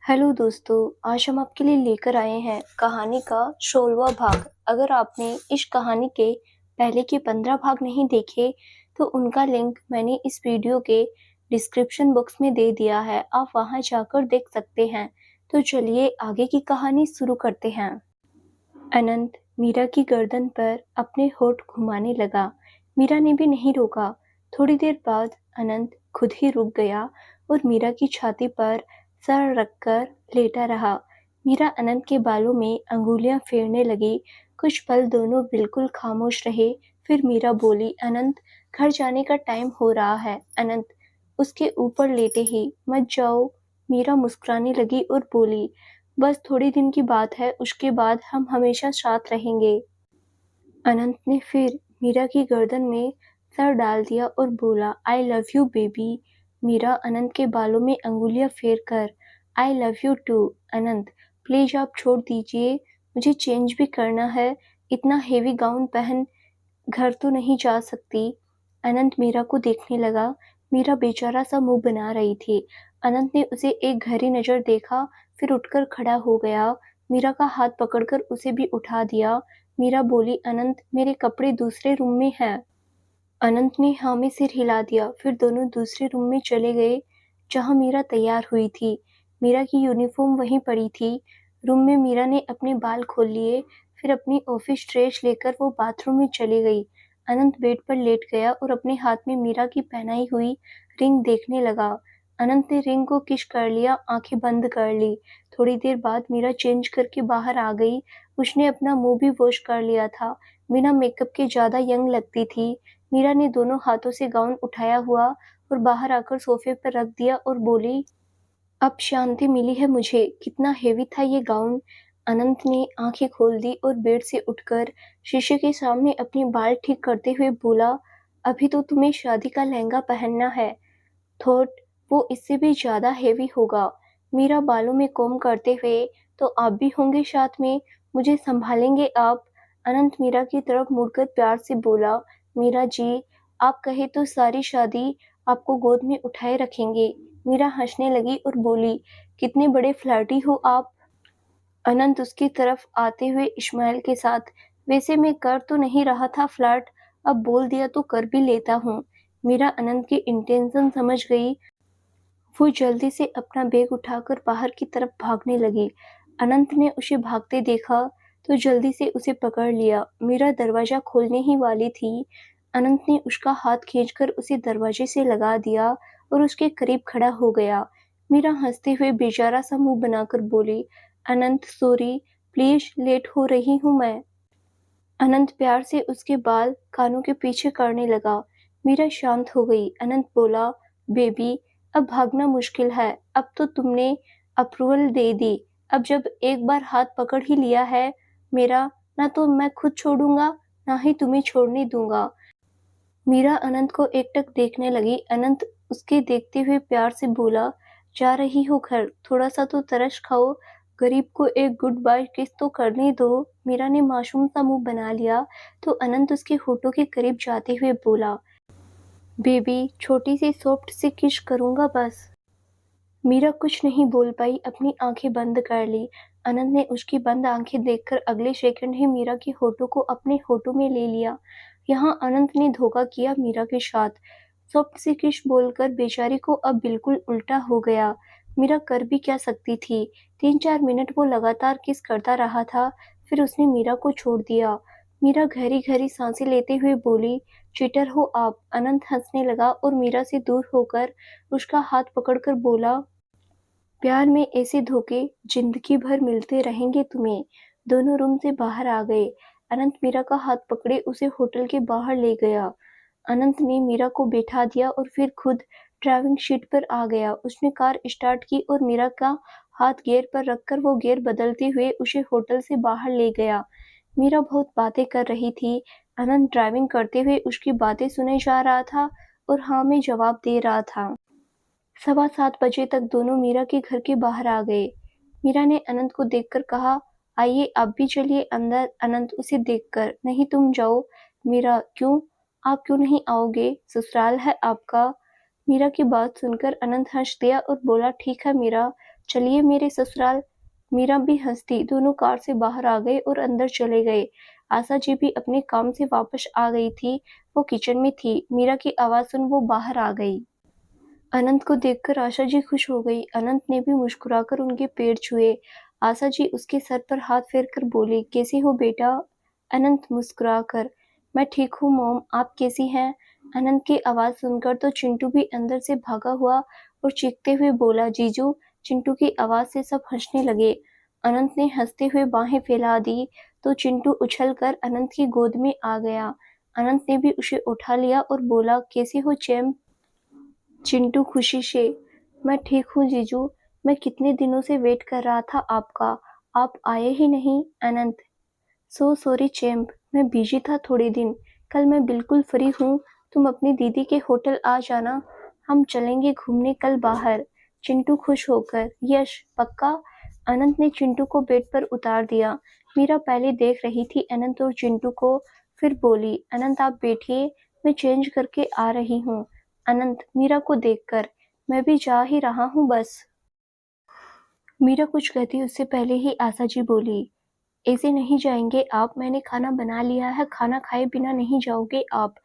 Hello दोस्तों, आज हम आपके लिए लेकर आए हैं कहानी का 16वां भाग। अगर आपने इस कहानी के पहले के 15 भाग नहीं देखे तो उनका लिंक मैंने इस वीडियो के डिस्क्रिप्शन बॉक्स में दे दिया है, आप वहां जाकर देख सकते हैं। तो चलिए आगे की कहानी शुरू करते हैं। अनंत मीरा की गर्दन पर अपने होठ घुमाने लगा। मीरा ने भी नहीं रोका। थोड़ी देर बाद अनंत खुद ही रुक गया और मीरा की छाती पर सर रखकर लेटा रहा। मीरा अनंत के बालों में अंगुलियां फेरने लगी। कुछ पल दोनों बिल्कुल खामोश रहे। फिर मीरा बोली, अनंत, घर जाने का टाइम हो रहा है। अनंत उसके ऊपर लेटे ही, मत जाओ। मीरा मुस्कुराने लगी और बोली, बस थोड़ी दिन की बात है, उसके बाद हम हमेशा साथ रहेंगे। अनंत ने फिर मीरा की गर्दन में सर डाल दिया और बोला, I love you baby. Meera Anant के बालों में अंगुलियां फेर कर, I love you too. Anant, please आप छोड़ दीजिए, मुझे चेंज भी करना है। इतना हेवी गाउन पहन घर तो नहीं जा सकती। अनंत मीरा को देखने लगा। मीरा बेचारा सा मुंह बना रही थी। अनंत ने उसे एक गहरी नजर देखा, फिर उठकर खड़ा हो गया। मीरा का हाथ पकड़कर उसे भी उठा दिया। मीरा बोली, अनंत, मेरे कपड़े दूसरे रूम में हैं। अनंत ने हाँ में सिर हिला दिया। फिर दोनों दूसरे रूम में चले गए जहां मीरा तैयार हुई थी। मीरा की यूनिफॉर्म वहीं पड़ी थी। रूम में मीरा ने अपने बाल खोल लिए, फिर अपनी ऑफिस ड्रेस लेकर वो बाथरूम में चली गई। अनंत बेड पर लेट गया और अपने हाथ में मीरा की पहनाई हुई रिंग देखने लगा। अनंत ने रिंग को किस कर लिया, आंखें बंद कर ली। थोड़ी देर बाद मीरा चेंज करके बाहर आ गई। उसने अपना मुंह भी वॉश कर लिया था। बिना मेकअप के ज्यादा यंग लगती थी। मीरा ने दोनों हाथों से गाउन उठाया हुआ और बाहर आकर सोफे पर रख दिया और बोली, अब शांति मिली है मुझे। कितना हेवी था ये गाउन। अनंत ने आंखें खोल दी और बेड से उठकर शीशे के सामने अपने बाल ठीक करते हुए बोला, अभी तो तुम्हें शादी का लहंगा पहनना है। थॉट वो इससे भी ज्यादा हेवी होगा। मीरा बालों में कोम करते हुए, तो आप भी होंगे साथ में, मुझे संभालेंगे आप। अनंत मीरा की तरफ मुड़कर प्यार से बोला, मीरा जी, आप कहे तो सारी शादी आपको गोद में उठाए रखेंगे। मीरा हंसने लगी और बोली, कितने बड़े फ्लर्टी हो आप। अनंत उसकी तरफ आते हुए इस्माइल के साथ, वैसे मैं कर तो नहीं रहा था फ्लर्ट, अब बोल दिया तो कर भी लेता हूँ। मीरा अनंत की इंटेंशन समझ गई। वो जल्दी से अपना बैग उठाकर बाहर की तरफ भागने लगी। अनंत ने उसे भागते देखा तो जल्दी से उसे पकड़ लिया। मीरा दरवाजा खोलने ही वाली थी। अनंत ने उसका हाथ खींचकर उसे दरवाजे से लगा दिया और उसके करीब खड़ा हो गया। मीरा हंसते हुए बेचारा सा मुंह बनाकर बोली, अनंत सॉरी, प्लीज लेट हो रही हूँ मैं। अनंत प्यार से उसके बाल कानों के पीछे करने लगा। मीरा शांत हो गई। अनंत बोला, बेबी, अब भागना मुश्किल है। अब तो तुमने अप्रूवल दे दी। अब जब एक बार हाथ पकड़ ही लिया है मेरा, ना तो मैं खुद छोड़ूंगा, ना ही तुम्हें छोड़ने दूंगा। मीरा अनंत को एकटक देखने लगी। अनंत उसके देखते हुए प्यार से बोला, जा रही हो घर, थोड़ा सा तो तरस खाओ, गरीब को एक गुड बाय किस तो करने दो। मीरा ने मासूम सा मुंह बना लिया तो अनंत उसके होठों के करीब जाते हुए बोला, बेबी, छोटी सी सॉफ्ट सी किस करूंगा बस। मीरा कुछ नहीं बोल पाई, अपनी आंखें बंद कर ली। अनंत ने उसकी बंद आंखें देखकर अगले सेकंड ही मीरा के होठों को अपने होठों में ले लिया। यहाँ अनंत ने धोखा किया मीरा के साथ। सॉफ्ट सी किस बोलकर बेचारी को अब बिल्कुल उल्टा हो गया। मीरा कर भी क्या सकती थी। 3-4 मिनट वो लगातार किस करता रहा था, फिर उसने मीरा को छोड़ दिया। मीरा गहरी गहरी सांसें लेते हुए बोली, चीटर हो आप। अनंत हंसने लगा और मीरा से दूर होकर उसका हाथ पकड़कर बोला, प्यार में ऐसे धोखे जिंदगी भर मिलते रहेंगे तुम्हें। दोनों रूम से बाहर आ गए। अनंत मीरा का हाथ पकड़े उसे होटल के बाहर ले गया। अनंत ने मीरा को बैठा दिया और फिर खुद ड्राइविंग सीट पर आ गया। उसने कार स्टार्ट की और मीरा का हाथ गियर पर रखकर वो गियर बदलते हुए उसे होटल से बाहर ले गया। मीरा बहुत बातें कर रही थी। अनंत ड्राइविंग करते हुए उसकी बातें सुने जा रहा था और हाँ में जवाब दे रहा था। 7:15 तक दोनों मीरा के घर के बाहर आ गए। मीरा ने अनंत को देखकर कहा, आइए आप भी चलिए अंदर। अनंत उसे देखकर, नहीं तुम जाओ। मीरा, क्यों? आप क्यों नहीं आओगे? ससुराल है आपका। मीरा की बात सुनकर अनंत हंस दिया और बोला, ठीक है मीरा, चलिए मेरे ससुराल। मीरा भी हंसती। दोनों कार से बाहर आ गए और अंदर चले गए। आशा जी भी अपने काम से वापस आ गई थी। वो किचन में थी। मीरा की आवाज सुन वो बाहर आ गई। अनंत को देखकर आशा जी खुश हो गई। अनंत ने भी मुस्कुराकर उनके पैर छुए। आशा जी उसके सर पर हाथ फेरकर बोली, कैसी हो बेटा? अनंत मुस्कुराकर, मैं ठीक हूँ मॉम, आप कैसी हैं? अनंत की आवाज सुनकर तो चिंटू भी अंदर से भागा हुआ और चीखते हुए बोला, जीजू। चिंटू की आवाज से सब हंसने लगे। अनंत ने हंसते हुए बाहें फैला दी तो चिंटू उछलकर अनंत की गोद में आ गया। अनंत ने भी उसे उठा लिया और बोला, कैसी हो चैम्प? चिंटू खुशी से, मैं ठीक हूँ जीजू, मैं कितने दिनों से वेट कर रहा था आपका, आप आए ही नहीं। अनंत, सो सॉरी चैम्प, मैं बिजी था थोड़े दिन, कल मैं बिल्कुल फ्री हूँ, तुम अपनी दीदी के होटल आ जाना, हम चलेंगे घूमने कल बाहर। चिंटू खुश होकर, यश पक्का? अनंत ने चिंटू को बेड पर उतार दिया। मीरा पहले देख रही थी अनंत और चिंटू को, फिर बोली, अनंत आप बैठिए, मैं चेंज करके आ रही हूँ। अनंत मीरा को देखकर, मैं भी जा ही रहा हूँ बस। मीरा कुछ कहती उससे पहले ही आशा जी बोली, ऐसे नहीं जाएंगे आप, मैंने खाना बना लिया है, खाना खाए बिना नहीं जाओगे आप।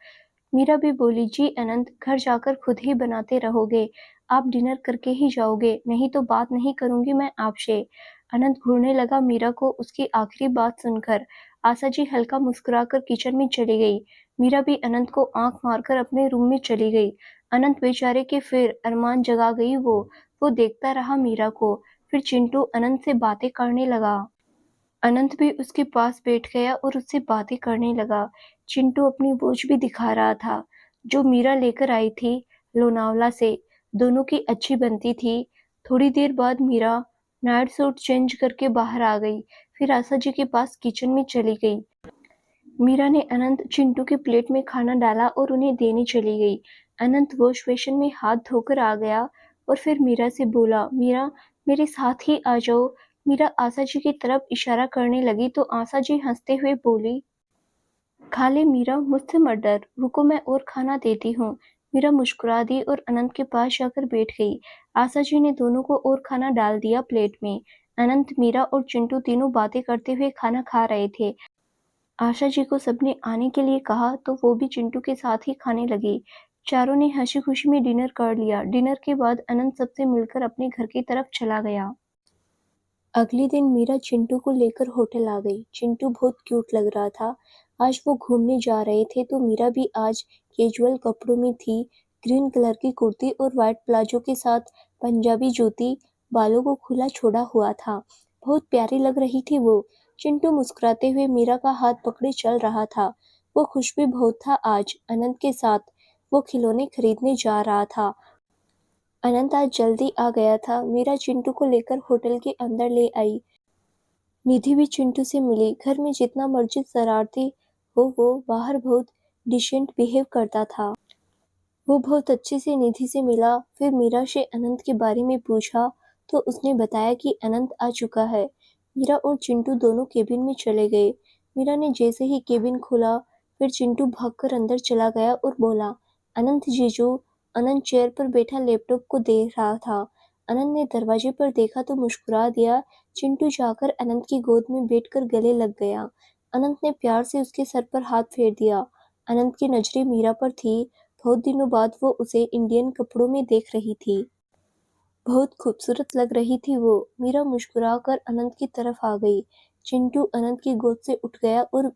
मीरा भी बोली, जी अनंत, घर जाकर खुद ही बनाते रहोगे, आप डिनर करके ही जाओगे, नहीं तो बात नहीं करूंगी मैं आपसे। अनंत घूरने लगा मीरा को उसकी आखिरी बात सुनकर। आशा जी हल्का मुस्कुराकर किचन में चली गई। मीरा भी अनंत को आंख मारकर अपने रूम में चली गई। अनंत बेचारे के फिर अरमान जगा गई वो देखता रहा मीरा को। फिर चिंटू अनंत से बातें करने लगा। अनंत भी उसके पास बैठ गया और उससे बातें करने लगा। चिंटू अपनी वॉच भी दिखा रहा था, जो मीरा लेकर आई थी लोनावला से। दोनों की अच्छी बनती थी। थोड़ी देर बाद मीरा नाइट सूट चेंज करके बाहर आ गई, फिर आशा जी के पास किचन में चली गई। मीरा ने अनंत चिंटू के प्लेट में खाना डाला और उन्हें देने चली गई। अनंत वॉश बेसिन में हाथ धोकर आ गया और फिर मीरा से बोला, मीरा मेरे साथ ही आ जाओ। मीरा आशा जी की तरफ इशारा करने लगी तो आशा जी हंसते हुए बोली, खा ले मीरा, मुझसे मत डर, रुको मैं और खाना देती हूँ। मीरा मुस्कुरा दी और अनंत के पास जाकर बैठ गई। आशा जी ने दोनों को और खाना डाल दिया प्लेट में। अनंत, मीरा और चिंटू तीनों बातें करते हुए खाना खा रहे थे। आशा जी को सबने आने के लिए कहा तो वो भी चिंटू के साथ ही खाने लगी। चारों ने हंसी खुशी में डिनर कर लिया। डिनर के बाद अनंत सबसे मिलकर अपने घर की तरफ चला गया। अगले दिन मीरा चिंटू को लेकर होटल आ गई। चिंटू बहुत क्यूट लग रहा था। आज वो घूमने जा रहे थे तो मीरा भी आज कैजुअल कपड़ों में थी। ग्रीन कलर की कुर्ती और व्हाइट प्लाजो के साथ पंजाबी जूती, बालों को खुला छोड़ा हुआ था। बहुत प्यारी लग रही थी वो। चिंटू मुस्कुराते हुए मीरा का हाथ पकड़े चल रहा था। वो खुश भी बहुत था आज अनंत के साथ। वो खिलौने खरीदने जा रहा था। अनंत आज जल्दी आ गया था। मीरा चिंटू को लेकर होटल के अंदर ले आई। निधि भी चिंटू से मिली। घर में जितना मर्जी शरारती हो वो बाहर बहुत डिसेंट बिहेव करता था। वो बहुत अच्छे से निधि से मिला। फिर मीरा से अनंत के बारे में पूछा तो उसने बताया कि अनंत आ चुका है। मीरा और चिंटू दोनों केबिन में चले गए। मीरा ने जैसे ही केबिन खोला फिर चिंटू भागकर अंदर चला गया और बोला, अनंत जीजू। अनंत चेयर पर बैठा लैपटॉप को देख रहा था। अनंत ने दरवाजे पर देखा तो मुस्कुरा दिया। चिंटू जाकर अनंत की गोद में बैठकर गले लग गया। अनंत ने प्यार से उसके सर पर हाथ फेर दिया। अनंत की नजरें मीरा पर थी। बहुत दिनों बाद वो उसे इंडियन कपड़ों में देख रही थी। बहुत खूबसूरत लग रही थी वो। मीरा मुस्कुराकर अनंत की तरफ आ गई। चिंटू अनंत की गोद से उठ गया और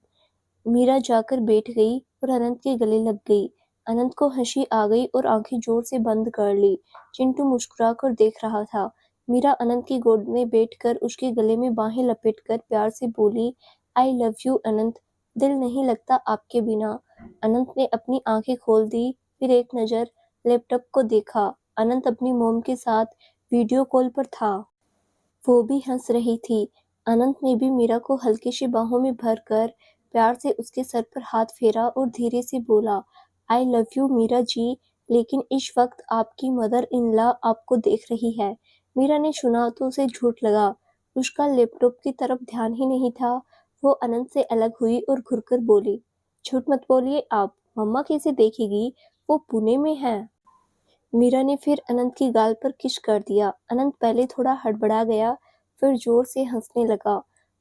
मीरा जाकर बैठ गई और अनंत के गले लग गई। अनंत को हंसी आ गई और आंखें जोर से बंद कर ली। चिंटू मुस्कुराकर देख रहा था। मीरा अनंत की गोद में बैठकर उसके गले में बाहें लपेटकर प्यार से बोली, आई लव यू अनंत, दिल नहीं लगता आपके बिना। अनंत ने अपनी आंखें खोल दी। फिर एक नजर लैपटॉप को देखा। अनंत अपनी मॉम के साथ वीडियो कॉल पर था। वो भी हंस रही थी। अनंत ने भी मीरा को हल्के से बाहों में भरकर प्यार से उसके सर पर हाथ फेरा और धीरे से बोला, I love you Meera ji, लेकिन इस वक्त आपकी मदर इन लॉ आपको देख रही है। मीरा ने सुना तो उसे झूठ लगा। उसका लैपटॉप की तरफ ध्यान ही नहीं था। वो अनंत से अलग हुई और घुरकर बोली, झूठ मत बोलिए आप, मम्मा कैसे देखेगी, वो पुणे में है। मीरा ने फिर अनंत की गाल पर किस कर दिया। अनंत पहले थोड़ा हड़बड़ा गया, फिर जोर से हंसने लगा।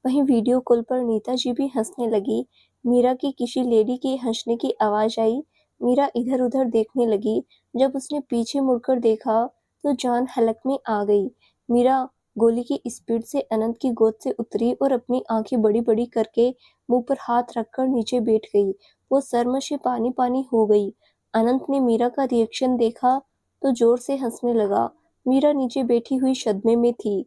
वहीं वीडियो कॉल पर नीता जी भी हंसने लगी। मीरा की किसी लेडी के हंसने की आवाज आई। मीरा इधर उधर देखने लगी। जब उसने पीछे मुड़कर देखा तो जान हलक में आ गई। मीरा गोली की स्पीड से अनंत की गोद से उतरी और अपनी आंखें बड़ी बड़ी करके मुंह पर हाथ रखकर नीचे बैठ गई। वो शर्म से पानी पानी हो गई। अनंत ने मीरा का रिएक्शन देखा तो जोर से हंसने लगा। मीरा नीचे बैठी हुई सदमे में थी।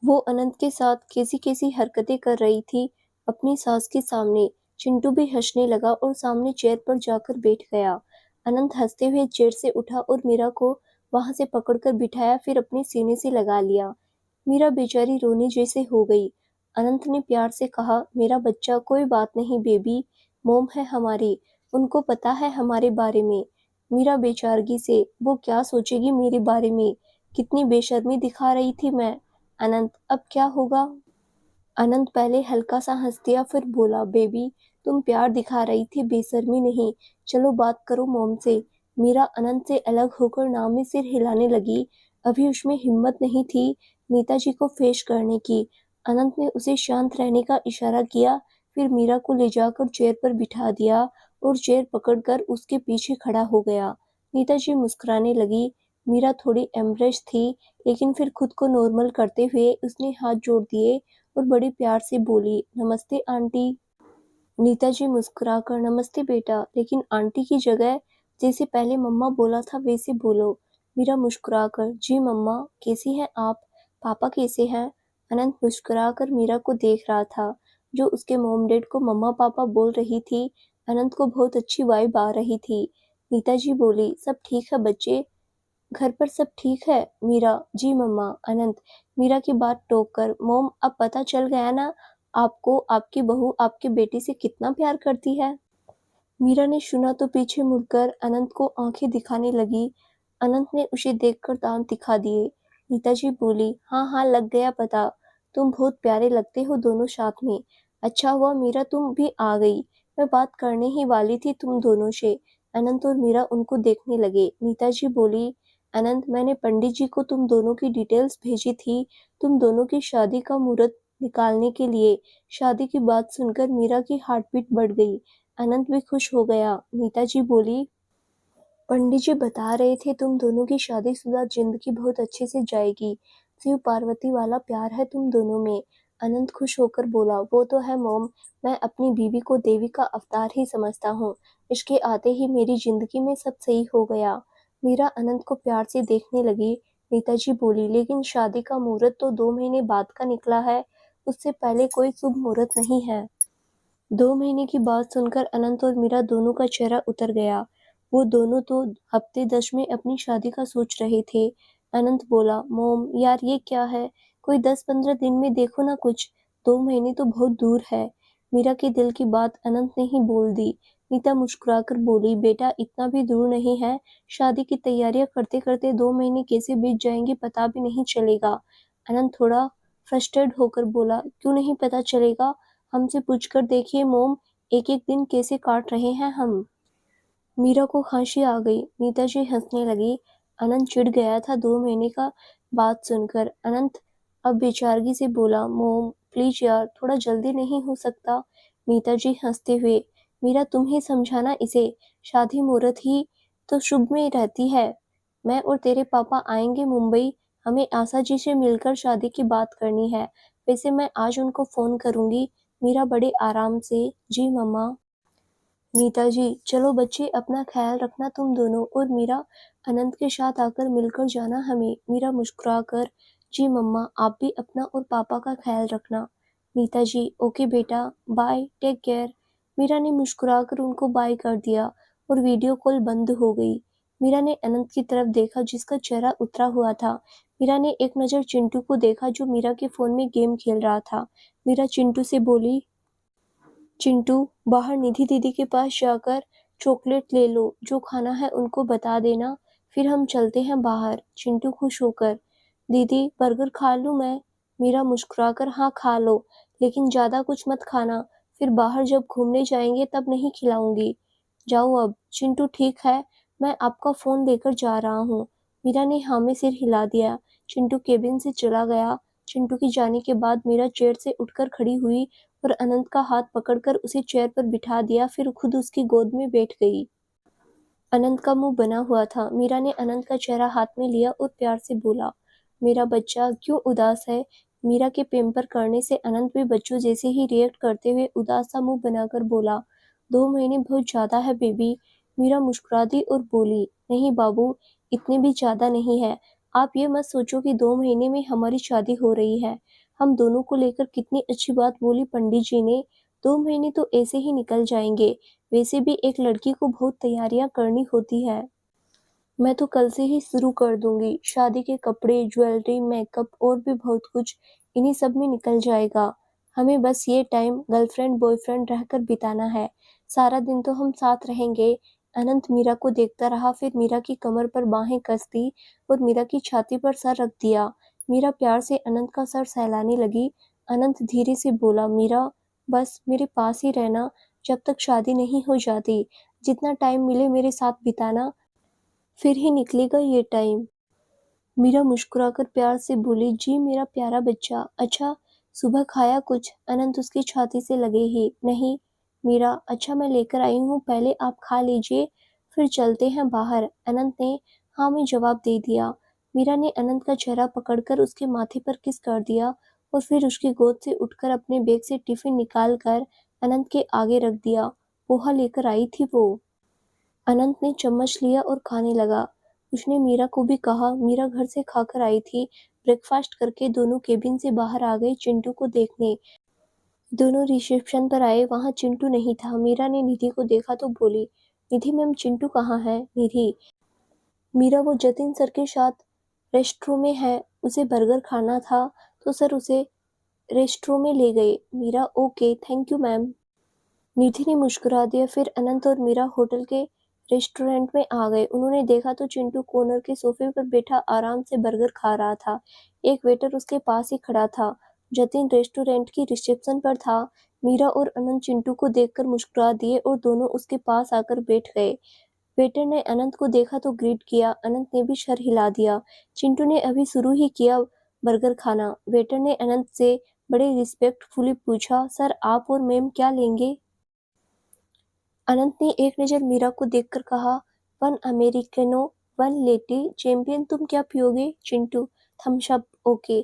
वो अनंत के साथ कैसी कैसी हरकतें कर रही थी अपनी सास के सामने। चिंटू भी हंसने लगा और सामने चेयर पर जाकर बैठ गया। अनंत हंसते हुए चेयर से उठा और मीरा को वहां से पकड़कर बिठाया, फिर अपने सीने से लगा लिया। मीरा बेचारी रोने जैसे हो गई। अनंत ने प्यार से कहा, मेरा बच्चा, कोई बात नहीं बेबी, मोम है हमारी, उनको पता है हमारे बारे में। मीरा बेचारगी से, वो क्या सोचेगी मेरे बारे में, कितनी बेशर्मी दिखा रही थी मैं। अनंत, अब क्या होगा? अनंत पहले हल्का सा हंस दिया, फिर बोला, बेबी तुम प्यार दिखा रही थी, बेशर्मी नहीं, चलो बात करो मॉम से। मीरा अनंत से अलग होकर नाव में सिर हिलाने लगी। अभी उसमें हिम्मत नहीं थी नीता जी को फेस करने की। अनंत ने उसे शांत रहने का इशारा किया, फिर मीरा को ले जाकर चेयर पर बिठा दिया और चेयर पकड़कर उसके पीछे खड़ा हो गया। नीता जी मुस्कुराने लगी। मीरा थोड़ी एम्बरेश थी, लेकिन फिर खुद को नॉर्मल करते हुए उसने हाथ जोड़ दिए और बड़े प्यार से बोली, नमस्ते आंटी। नीता जी मुस्कुराकर, नमस्ते बेटा, लेकिन आंटी की जगह जैसे पहले मम्मा बोला था वैसे बोलो। मीरा मुस्कुराकर, जी मम्मा, कैसी हैं आप? पापा कैसे हैं? अनंत मुस्कुराकर मीरा को देख रहा था, जो उसके मॉम डैड को मम्मा पापा बोल रही थी। अनंत को बहुत अच्छी वाइब आ रही थी। नीता जी बोली, सब ठीक है बच्चे, घर पर सब ठीक है? मीरा, जी मम्मा। अनंत मीरा की बात टोक कर, मोम अब पता चल गया ना आपको आपकी बहू आपके बेटे से कितना प्यार करती है? मीरा ने सुना तो पीछे मुड़कर अनंत को आंखें दिखाने लगी। अनंत ने उसे देखकर दांत दिखा दिए। नीता जी बोली, हाँ हाँ लग गया पता, तुम बहुत प्यारे लगते हो दोनों साथ में। अच्छा हुआ मीरा तुम भी आ गई, मैं बात करने ही वाली थी तुम दोनों से। अनंत और मीरा उनको देखने लगे। नीता जी बोली, अनंत मैंने पंडित जी को तुम दोनों की डिटेल्स भेजी थी, तुम दोनों की शादी का मुहूर्त निकालने के लिए। शादी की बात सुनकर मीरा की हार्टबीट बढ़ गई। अनंत भी खुश हो गया। नीता जी बोली, पंडित जी बता रहे थे तुम दोनों की शादीशुदा जिंदगी बहुत अच्छे से जाएगी, शिव पार्वती वाला प्यार है तुम दोनों में। अनंत खुश होकर बोला, वो तो है मॉम, मैं अपनी बीवी को देवी का अवतार ही समझता हूँ, इसके आते ही मेरी जिंदगी में सब सही हो गया। मीरा अनंत को प्यार से देखने लगी। नीता जी बोली, लेकिन शादी का मुहूर्त तो 2 महीने बाद का निकला है, उससे पहले कोई शुभ मुहूर्त नहीं है। 2 महीने की बात सुनकर अनंत और मीरा दोनों का चेहरा उतर गया। वो दोनों तो हफ्ते 10 में अपनी शादी का सोच रहे थे। अनंत बोला, मोम यार ये क्या है, कोई 10-15 दिन में देखो ना कुछ, 2 महीने तो बहुत दूर है। मीरा के दिल की बात अनंत ने ही बोल दी। नीता मुस्कुराकर बोली, बेटा इतना भी दूर नहीं है, शादी की तैयारियां करते करते 2 महीने कैसे बीत जाएंगे पता भी नहीं चलेगा। अनंत थोड़ा फ्रस्ट्रेट होकर बोला, क्यों नहीं पता चलेगा, हमसे पूछकर देखिए मोम, एक एक दिन कैसे काट रहे हैं हम। मीरा को खांसी आ गई। नीता जी हंसने लगी। अनंत चिढ़ गया था 2 महीने का बात सुनकर। अनंत अब बेचारगी से बोला, मोम प्लीज यार थोड़ा जल्दी नहीं हो सकता? नीता जी हंसते हुए, मीरा तुम ही समझाना इसे, शादी मुहूर्त ही तो शुभ में रहती है। मैं और तेरे पापा आएंगे मुंबई, हमें आशा जी से मिलकर शादी की बात करनी है। वैसे मैं आज उनको फोन करूंगी। मीरा बड़े आराम से, जी मम्मा। नीता जी, चलो बच्चे अपना ख्याल रखना तुम दोनों, और मीरा अनंत के साथ आकर मिलकर जाना हमें। मीरा मुस्कुराकर, जी मम्मा आप भी अपना और पापा का ख्याल रखना। नीता जी, ओके बेटा, बाय, टेक केयर। मीरा ने मुस्कुराकर उनको बाय कर दिया और वीडियो कॉल बंद हो गई। मीरा ने अनंत की तरफ देखा जिसका चेहरा उतरा हुआ था। मीरा ने एक नज़र चिंटू को देखा जो मीरा के फोन में गेम खेल रहा था। मीरा चिंटू से बोली, चिंटू बाहर निधि दीदी के पास जाकर चॉकलेट ले लो, जो खाना है उनको बता देना, फिर हम चलते हैं बाहर। चिंटू खुश होकर, दीदी बर्गर खा लूं मैं? मीरा मुस्कुराकर, हाँ खा लो, लेकिन ज्यादा कुछ मत खाना, फिर बाहर जब घूमने जाएंगे तब नहीं खिलाऊंगी। जाओ अब। चिंटू ठीक है, मैं आपका फ़ोन लेकर जा रहा हूँ। मीरा ने हाँ में सिर हिला दिया। चिंटू केबिन से चला गया। चिंटू के जाने के बाद मीरा चेयर से उठकर खड़ी हुई और अनंत का हाथ पकड़कर उसे चेयर पर बिठा दिया, फिर खुद उसकी गोद में बैठ गई। अनंत का मुंह बना हुआ था। मीरा ने अनंत का चेहरा हाथ में लिया और प्यार से बोला, मेरा बच्चा क्यों उदास है? मीरा के पैम्पर करने से अनंत भी बच्चों जैसे ही रिएक्ट करते हुए उदास सा मुंह बनाकर बोला, 2 महीने बहुत ज्यादा है बेबी। मीरा मुस्कुरा दी और बोली, नहीं बाबू, इतने भी ज्यादा नहीं है। आप ये मत सोचो कि 2 महीने में हमारी शादी हो रही है। हम दोनों को लेकर कितनी अच्छी बात बोली पंडित जी ने। 2 महीने तो ऐसे ही निकल जाएंगे। वैसे भी एक लड़की को बहुत तैयारियां करनी होती है। मैं तो कल से ही शुरू कर दूंगी। शादी के कपड़े, ज्वेलरी, मेकअप और भी बहुत कुछ इन्हीं सब में निकल जाएगा। हमें बस ये टाइम गर्लफ्रेंड बॉयफ्रेंड रहकर बिताना है। सारा दिन तो हम साथ रहेंगे। अनंत मीरा को देखता रहा, फिर मीरा की कमर पर बाहें कस दी और मीरा की छाती पर सर रख दिया। मीरा प्यार से अनंत का सर सहलाने लगी। अनंत धीरे से बोला, मीरा बस मेरे पास ही रहना जब तक शादी नहीं हो जाती। जितना टाइम मिले मेरे साथ बिताना, फिर ही निकलेगा ये टाइम। मीरा मुस्कुराकर प्यार से बोली, जी मेरा प्यारा बच्चा। अच्छा, सुबह खाया कुछ? अनंत उसकी छाती से लगे ही, नहीं। मीरा, अच्छा मैं लेकर आई हूँ, पहले आप खा लीजिए, फिर चलते हैं बाहर। अनंत ने हाँ में जवाब दे दिया। मीरा ने अनंत का चेहरा पकड़कर उसके माथे पर किस कर दिया और फिर उसकी गोद से उठकर अपने बैग से टिफिन निकाल कर अनंत के आगे रख दिया। पोहा लेकर आई थी वो। अनंत ने चम्मच लिया और खाने लगा। उसने मीरा को भी कहा, मीरा घर से खाकर आई थी। ब्रेकफास्ट करके दोनों केबिन से बाहर आ गए चिंटू को देखने। दोनों रिसेप्शन पर आए, वहां चिंटू नहीं था। मीरा ने निधि को देखा तो बोली, निधि मैम, चिंटू कहाँ है? निधि, मीरा वो जतिन सर के साथ रेस्टोरेंट में है, उसे बर्गर खाना था तो सर उसे रेस्टोरेंट में ले गए। Meera, okay thank you ma'am. Nidhi ने मुस्कुरा दिया। फिर अनंत और मीरा होटल के रेस्टोरेंट में आ गए। उन्होंने देखा तो चिंटू कॉर्नर के सोफे पर बैठा आराम से बर्गर खा रहा था। एक वेटर उसके पास ही खड़ा था। जतिन रेस्टोरेंट की रिसेप्शन पर था। मीरा और अनंत चिंटू को देखकर मुस्कुरा दिए और दोनों उसके पास आकर बैठ गए। वेटर ने अनंत को देखा तो ग्रीट किया। अनंत ने भी सर हिला दिया। चिंटू ने अभी शुरू ही किया बर्गर खाना। वेटर ने अनंत से बड़े रिस्पेक्टफुली पूछा, सर आप और मैम क्या लेंगे? अनंत ने एक नज़र मीरा को देखकर कहा, 1 अमेरिकनो, 1 लेटी। चैंपियन तुम क्या पियोगे? Chintu, Thums Up. Okay.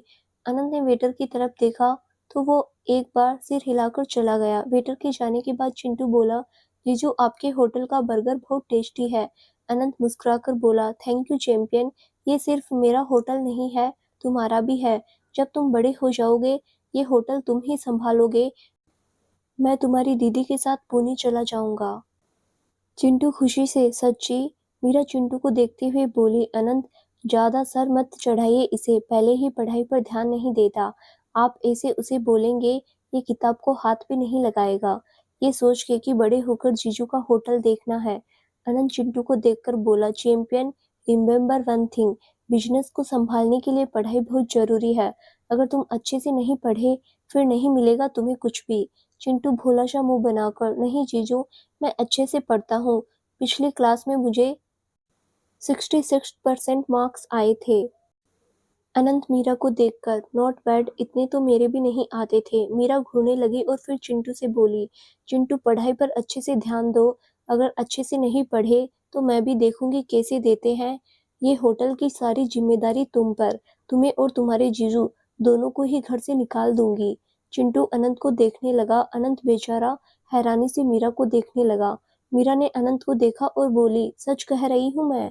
Anant ने वेटर की तरफ देखा तो वो एक बार सिर हिलाकर चला गया। वेटर के जाने के बाद चिंटू बोला, जीजू आपके होटल का बर्गर बहुत टेस्टी है। अनंत मुस्कुराकर बोला, थैंक यू चैंपियन, ये सिर्फ मेरा होटल नहीं है, तुम्हारा भी है। जब तुम बड़े हो जाओगे ये होटल तुम ही संभालोगे। मैं तुम्हारी दीदी के साथ पुणे चला जाऊंगा। चिंटू खुशी से, सच्ची? मीरा चिंटू को देखते हुए बोली, अनंत ज्यादा सर मत चढ़ाइए इसे, पहले ही पढ़ाई पर ध्यान नहीं देता। आप ऐसे उसे बोलेंगे ये किताब को हाथ भी नहीं लगाएगा। ये सोच के कि बड़े होकर जीजू का होटल देखना है। अनंत चिंटू को देखकर बोला, champion remember one thing, business को संभालने के लिए पढ़ाई बहुत जरूरी है। अगर तुम अच्छे से नहीं पढ़े फिर नहीं मिलेगा तुम्हें कुछ भी। चिंटू भोला सा मुंह बनाकर, नहीं जीजू, मैं अच्छे से पढ़ता हूँ। पिछली क्लास में मुझे 66% मार्क्स आए थे। अनंत मीरा को देखकर, नॉट बैड, इतने तो मेरे भी नहीं आते थे। मीरा घूरने लगी और फिर चिंटू से बोली, चिंटू पढ़ाई पर अच्छे से ध्यान दो। अगर अच्छे से नहीं पढ़े तो मैं भी देखूंगी कैसे देते हैं। ये होटल की सारी जिम्मेदारी तुम पर। तुम्हें और तुम्हारे जीजू दोनों को ही घर से निकाल दूंगी। चिंटू अनंत को देखने लगा। अनंत बेचारा हैरानी से मीरा को देखने लगा। मीरा ने अनंत को देखा और बोली, सच कह रही हूँ मैं?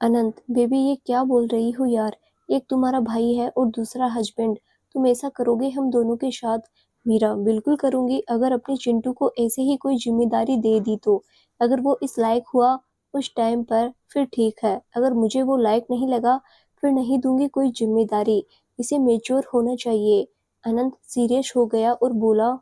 अनंत, बेबी ये क्या बोल रही हो यार? एक तुम्हारा भाई है और दूसरा हस्बैंड। तुम ऐसा करोगे हम दोनों के साथ? मीरा, बिल्कुल करूंगी, अगर अपने चिंटू को ऐसे ही कोई जिम्मेदारी दे दी तो। अगर वो इस लायक हुआ उस टाइम पर फिर ठीक है, अगर मुझे वो लायक नहीं लगा फिर नहीं दूंगी कोई जिम्मेदारी। इसे मेच्योर होना चाहिए। अनंत सीरियस हो गया और बोला,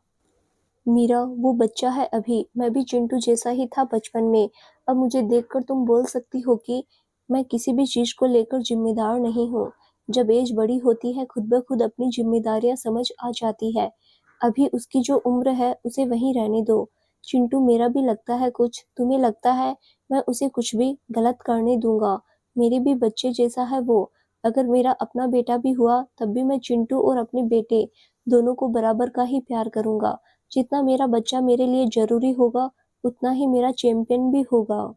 मीरा वो बच्चा है अभी, मैं भी चिंटू जैसा ही था बचपन में। अब मुझे देखकर तुम बोल सकती हो कि मैं किसी भी चीज को लेकर जिम्मेदार नहीं हूँ। जब एज बड़ी होती है खुद ब खुद अपनी जिम्मेदारियां समझ आ जाती है। अभी उसकी जो उम्र है उसे वहीं रहने दो। चिंटू मेरा भी लगता है कुछ, तुम्हें लगता है मैं उसे कुछ भी गलत करने दूंगा? मेरे भी बच्चे जैसा है वो। अगर मेरा अपना बेटा भी हुआ तब भी मैं चिंटू और अपने बेटे दोनों को बराबर का ही प्यार करूंगा। जितना मेरा बच्चा मेरे लिए जरूरी होगा उतना ही मेरा चैंपियन भी होगा।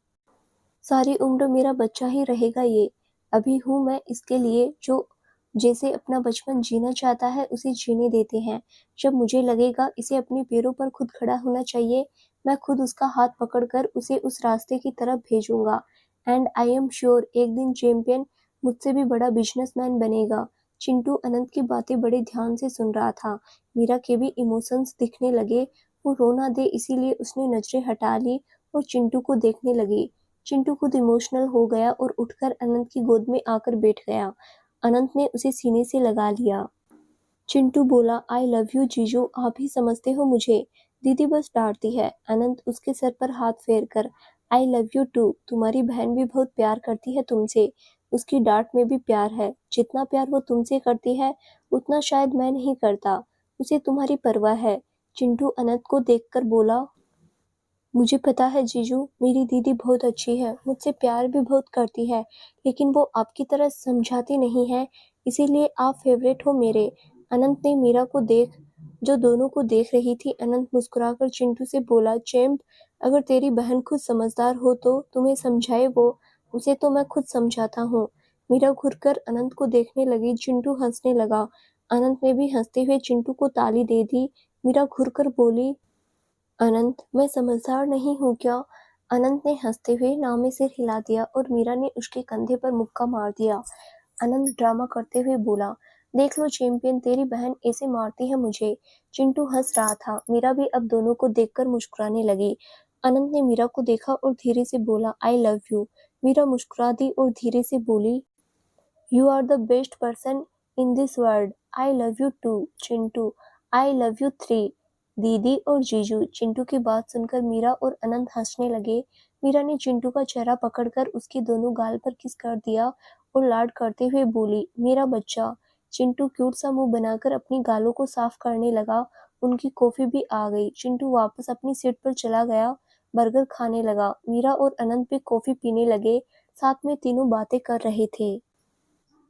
सारी उम्र मेरा बच्चा ही रहेगा ये। अभी हूँ मैं इसके लिए जो जैसे अपना बचपन जीना चाहता है उसे जीने देते हैं। जब मुझे लगेगा इसे अपने पैरों पर खुद खड़ा होना चाहिए, मैं खुद उसका हाथ पकड़कर उसे उस रास्ते की तरफ भेजूंगा। एंड आई एम श्योर एक दिन चैंपियन मुझसे भी बड़ा बिजनेसमैन बनेगा। चिंटू अनंत की बातें बड़े ध्यान से सुन रहा था। मीरा के भी इमोशंस दिखने लगे। वो रो ना दे इसीलिए उसने नजरें हटा ली और चिंटू को देखने लगी। चिंटू खुद इमोशनल हो गया और उठकर अनंत की गोद में आकर बैठ गया। अनंत ने उसे सीने से लगा लिया। चिंटू बोला, आई लव यू जीजू, आप ही समझते हो मुझे। दीदी बस डांटती है। अनंत उसके सर पर हाथ फेर कर, आई लव यू टू, तुम्हारी बहन भी बहुत प्यार करती है तुमसे। उसकी डांट में भी प्यार है। जितना प्यार वो तुमसे करती है उतना शायद मैं नहीं करता। उसे तुम्हारी परवाह है। चिंटू अनंत को देखकर बोला, मुझे पता है जीजू, मेरी दीदी बहुत अच्छी है, मुझसे प्यार भी बहुत करती है, लेकिन वो आपकी तरह समझाती नहीं है, इसीलिए आप फेवरेट हो मेरे। अनंत ने मीरा को जो दोनों को देख रही थी। अनंत मुस्कुराकर चिंटू से बोला, चैंप, अगर तेरी बहन खुद समझदार हो तो तुम्हें समझाए वो, उसे तो मैं खुद समझाता हूँ। मीरा घुरकर अनंत को देखने लगी। चिंटू हंसने लगा। अनंत ने भी हंसते हुए चिंटू को ताली दे दी। मीरा घुरकर बोली, अनंत, मैं समझदार नहीं हूँ क्या? अनंत ने हंसते हुए नाव में सिर हिला दिया और मीरा ने उसके कंधे पर मुक्का मार दिया। अनंत ड्रामा करते हुए बोला, देख लो चैंपियन, तेरी बहन ऐसे मारती है मुझे। चिंटू हंस रहा था। मीरा भी अब दोनों को देखकर मुस्कुराने लगी। अनंत ने मीरा को देखा और धीरे से बोला, आई लव यू। मीरा मुस्कुरा दी और धीरे से बोली, you are the best person in this world. I love you too Chintu. I love you three दीदी और जीजू। चिंटू की बात सुनकर मीरा और अनंत हंसने लगे। मीरा ने चिंटू का चेहरा पकड़कर उसके दोनों गाल पर किस कर दिया और लाड करते हुए बोली, मेरा बच्चा। चिंटू क्यूट सा मुंह बनाकर अपनी गालों को साफ करने लगा। उनकी कॉफी भी आ गई। चिंटू वापस अपनी सीट पर चला गया, बर्गर खाने लगा। मीरा और अनंत भी कॉफी पीने लगे। साथ में तीनों बातें कर रहे थे।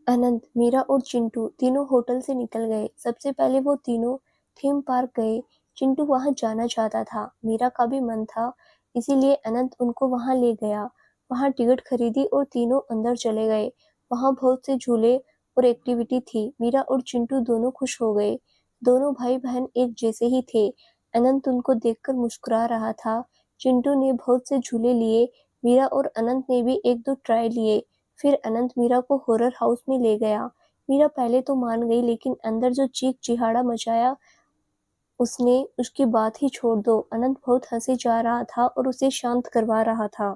अनंत, मीरा और चिंटू तीनों होटल से निकल गए। सबसे पहले वो तीनों थीम पार्क गए। चिंटू वहां जाना चाहता था, मीरा का भी मन था, इसीलिए अनंत उनको वहां ले गया। वहां टिकट खरीदी और तीनों अंदर चले गए। वहां बहुत से झूले और एक्टिविटी थी। मीरा और चिंटू दोनों खुश हो गए। दोनों भाई बहन एक जैसे ही थे। अनंत उनको देखकर मुस्कुरा रहा था। चिंटू ने बहुत से झूले लिए। मीरा और अनंत ने भी एक दो ट्राई लिए। फिर अनंत मीरा को हॉरर हाउस में ले गया। मीरा पहले तो मान गई, लेकिन अंदर जो चीख चिहाड़ा मचाया उसने उसकी बात ही छोड़ दो। अनंत बहुत हंसे जा रहा था और उसे शांत करवा रहा था।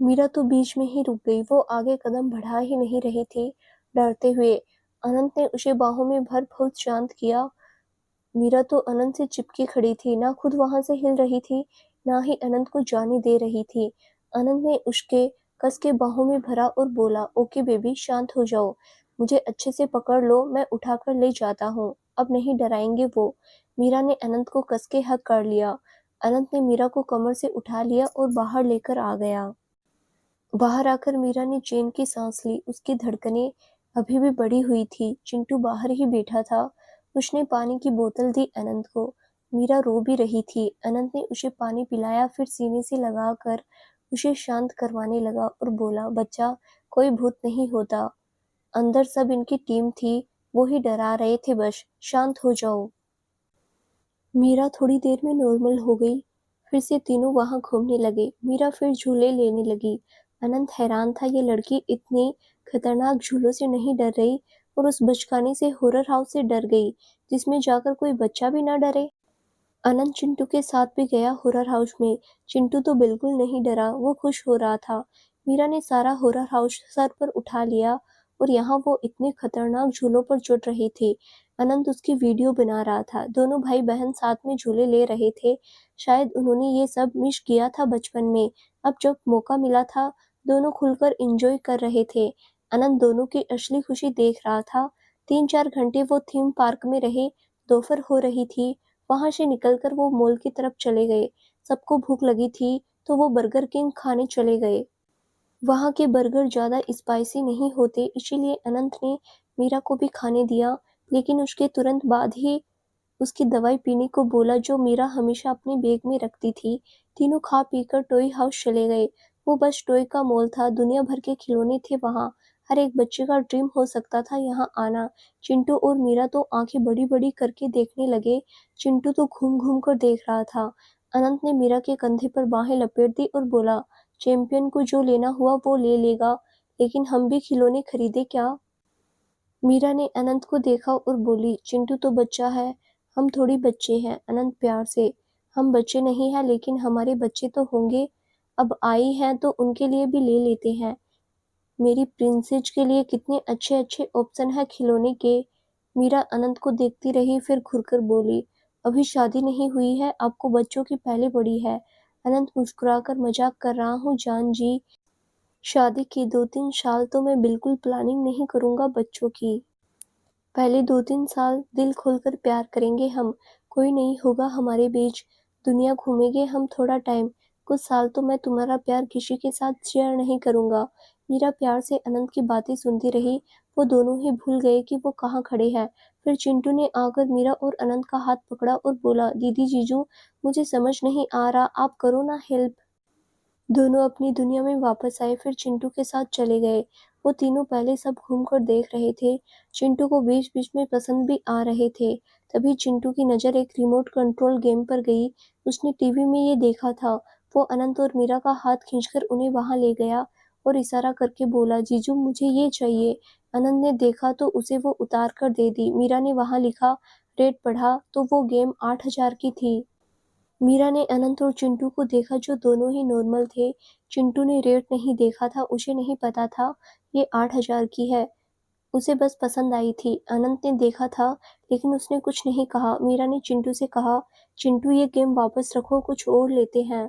मीरा तो बीच में ही रुक गई। वो आगे कदम बढ़ा ही नहीं रही थी, डरते हुए। अनंत ने उसे बाहों में भर बहुत शांत किया। मीरा तो अनंत से चिपकी खड़ी थी, ना खुद वहां से हिल रही थी, ना ही अनंत को जाने दे रही थी। अनंत ने उसके कस के बाहों में भरा और बोला, ओके बेबी, शांत हो जाओ, मुझे अच्छे से पकड़ लो, मैं उठाकर ले जाता हूँ, अब नहीं डराएंगे वो। मीरा ने अनंत को कस के हक कर लिया। अनंत ने मीरा को कमर से उठा लिया और बाहर लेकर आ गया। बाहर आकर मीरा ने चैन की सांस ली। उसकी धड़कनें अभी भी बढ़ी हुई थी। चिंटू बाहर ही बैठा था। उसने पानी की बोतल दी अनंत को। मीरा रो भी रही थी। अनंत ने उसे पानी पिलाया, फिर सीने से लगाकर उसे शांत करवाने लगा और बोला, बच्चा, कोई भूत नहीं होता, अंदर सब इनकी टीम थी, वो ही डरा रहे थे, बस शांत हो जाओ। मीरा थोड़ी देर में नॉर्मल हो गई। फिर से तीनों वहां घूमने लगे। मीरा फिर झूले लेने लगी। अनंत हैरान था, ये लड़की इतनी खतरनाक झूलों से नहीं डर रही और उस बचकाने से हॉरर हाउस से डर गई, जिसमें जाकर कोई बच्चा भी ना डरे। अनंत चिंटू के साथ भी गया हॉरर हाउस में। चिंटू तो बिल्कुल नहीं डरा, वो खुश हो रहा था। मीरा ने सारा हॉरर हाउस सर पर उठा लिया और यहाँ वो इतने खतरनाक झूलों पर चढ़ रहे थे। अनंत उसकी वीडियो बना रहा था। दोनों भाई बहन साथ में झूले ले रहे थे। शायद उन्होंने ये सब मिस किया था बचपन में। अब जब मौका मिला था, दोनों खुलकर एंजॉय कर रहे थे। अनंत दोनों की असली खुशी देख रहा था। 3-4 घंटे वो थीम पार्क में रहे। दोपहर हो रही थी। वहां से निकलकर वो मॉल की तरफ चले गए। सबको भूख लगी थी तो वो बर्गर किंग खाने चले गए। वहाँ के बर्गर ज़्यादा स्पाइसी नहीं होते, इसीलिए अनंत ने मीरा को भी खाने दिया, लेकिन उसके तुरंत बाद ही उसकी दवाई पीने को बोला जो मीरा हमेशा अपने बैग में रखती थी। तीनों खा पीकर टॉय हाउस चले गए। वो बस टॉय का मॉल था, दुनिया भर के खिलौने थे वहाँ। हर एक बच्चे का ड्रीम हो सकता था यहाँ आना। चिंटू और मीरा तो आंखें बड़ी-बड़ी करके देखने लगे। चिंटू तो घूम-घूम कर देख रहा था। अनंत ने मीरा के कंधे पर बाहें लपेट दी और बोला, चैंपियन को जो लेना हुआ वो ले लेगा, लेकिन हम भी खिलौने खरीदे क्या? मीरा ने अनंत को देखा और बोली, चिंटू तो बच्चा है, हम थोड़ी बच्चे हैं। अनंत प्यार से, हम बच्चे नहीं हैं लेकिन हमारे बच्चे तो होंगे। अब आई हैं तो उनके लिए भी ले लेते हैं। मेरी प्रिंसेस के लिए कितने अच्छे अच्छे ऑप्शन है खिलौने के। मीरा अनंत को देखती रही, फिर घुरकर बोली, अभी शादी नहीं हुई है, आपको बच्चों की पहले पड़ी है। अनंत मुस्कुराकर, मजाक कर रहा हूँ जान जी, शादी की 2-3 साल तो मैं बिल्कुल प्लानिंग नहीं करूँगा बच्चों की। पहले 2-3 साल दिल खोलकर प्यार करेंगे हम, कोई नहीं होगा हमारे बीच, दुनिया घूमेंगे हम थोड़ा टाइम, कुछ साल तो मैं तुम्हारा प्यार किसी के साथ शेयर नहीं करूँगा। मीरा प्यार से अनंत की बातें सुनती रही, वो दोनों ही भूल गए कि वो कहाँ खड़े हैं। फिर चिंटू ने आकर मीरा और अनंत का हाथ पकड़ा और बोला, दीदी जीजू, मुझे समझ नहीं आ रहा, आप करो ना हेल्प। दोनों अपनी दुनिया में वापस आए, फिर चिंटू के साथ चले गए। वो तीनों पहले सब घूमकर देख रहे थे, चिंटू को बीच-बीच में पसंद भी आ रहे थे। तभी चिंटू की नज़र एक रिमोट कंट्रोल गेम पर गई। उसने टीवी में ये देखा था। वो अनंत और मीरा का हाथ खींचकर उन्हें वहां ले गया और इशारा करके बोला, जीजू मुझे ये चाहिए। अनंत ने देखा तो उसे वो उतार कर दे दी। मीरा ने वहां लिखा, रेट पढ़ा तो वो गेम 8,000 की थी। मीरा ने अनंत और चिंटू को देखा जो दोनों ही नॉर्मल थे। चिंटू ने रेट नहीं देखा था, उसे नहीं पता था ये 8,000 की है, उसे बस पसंद आई थी। अनंत ने देखा था लेकिन उसने कुछ नहीं कहा। मीरा ने चिंटू से कहा, चिंटू ये गेम वापस रखो, कुछ और लेते हैं।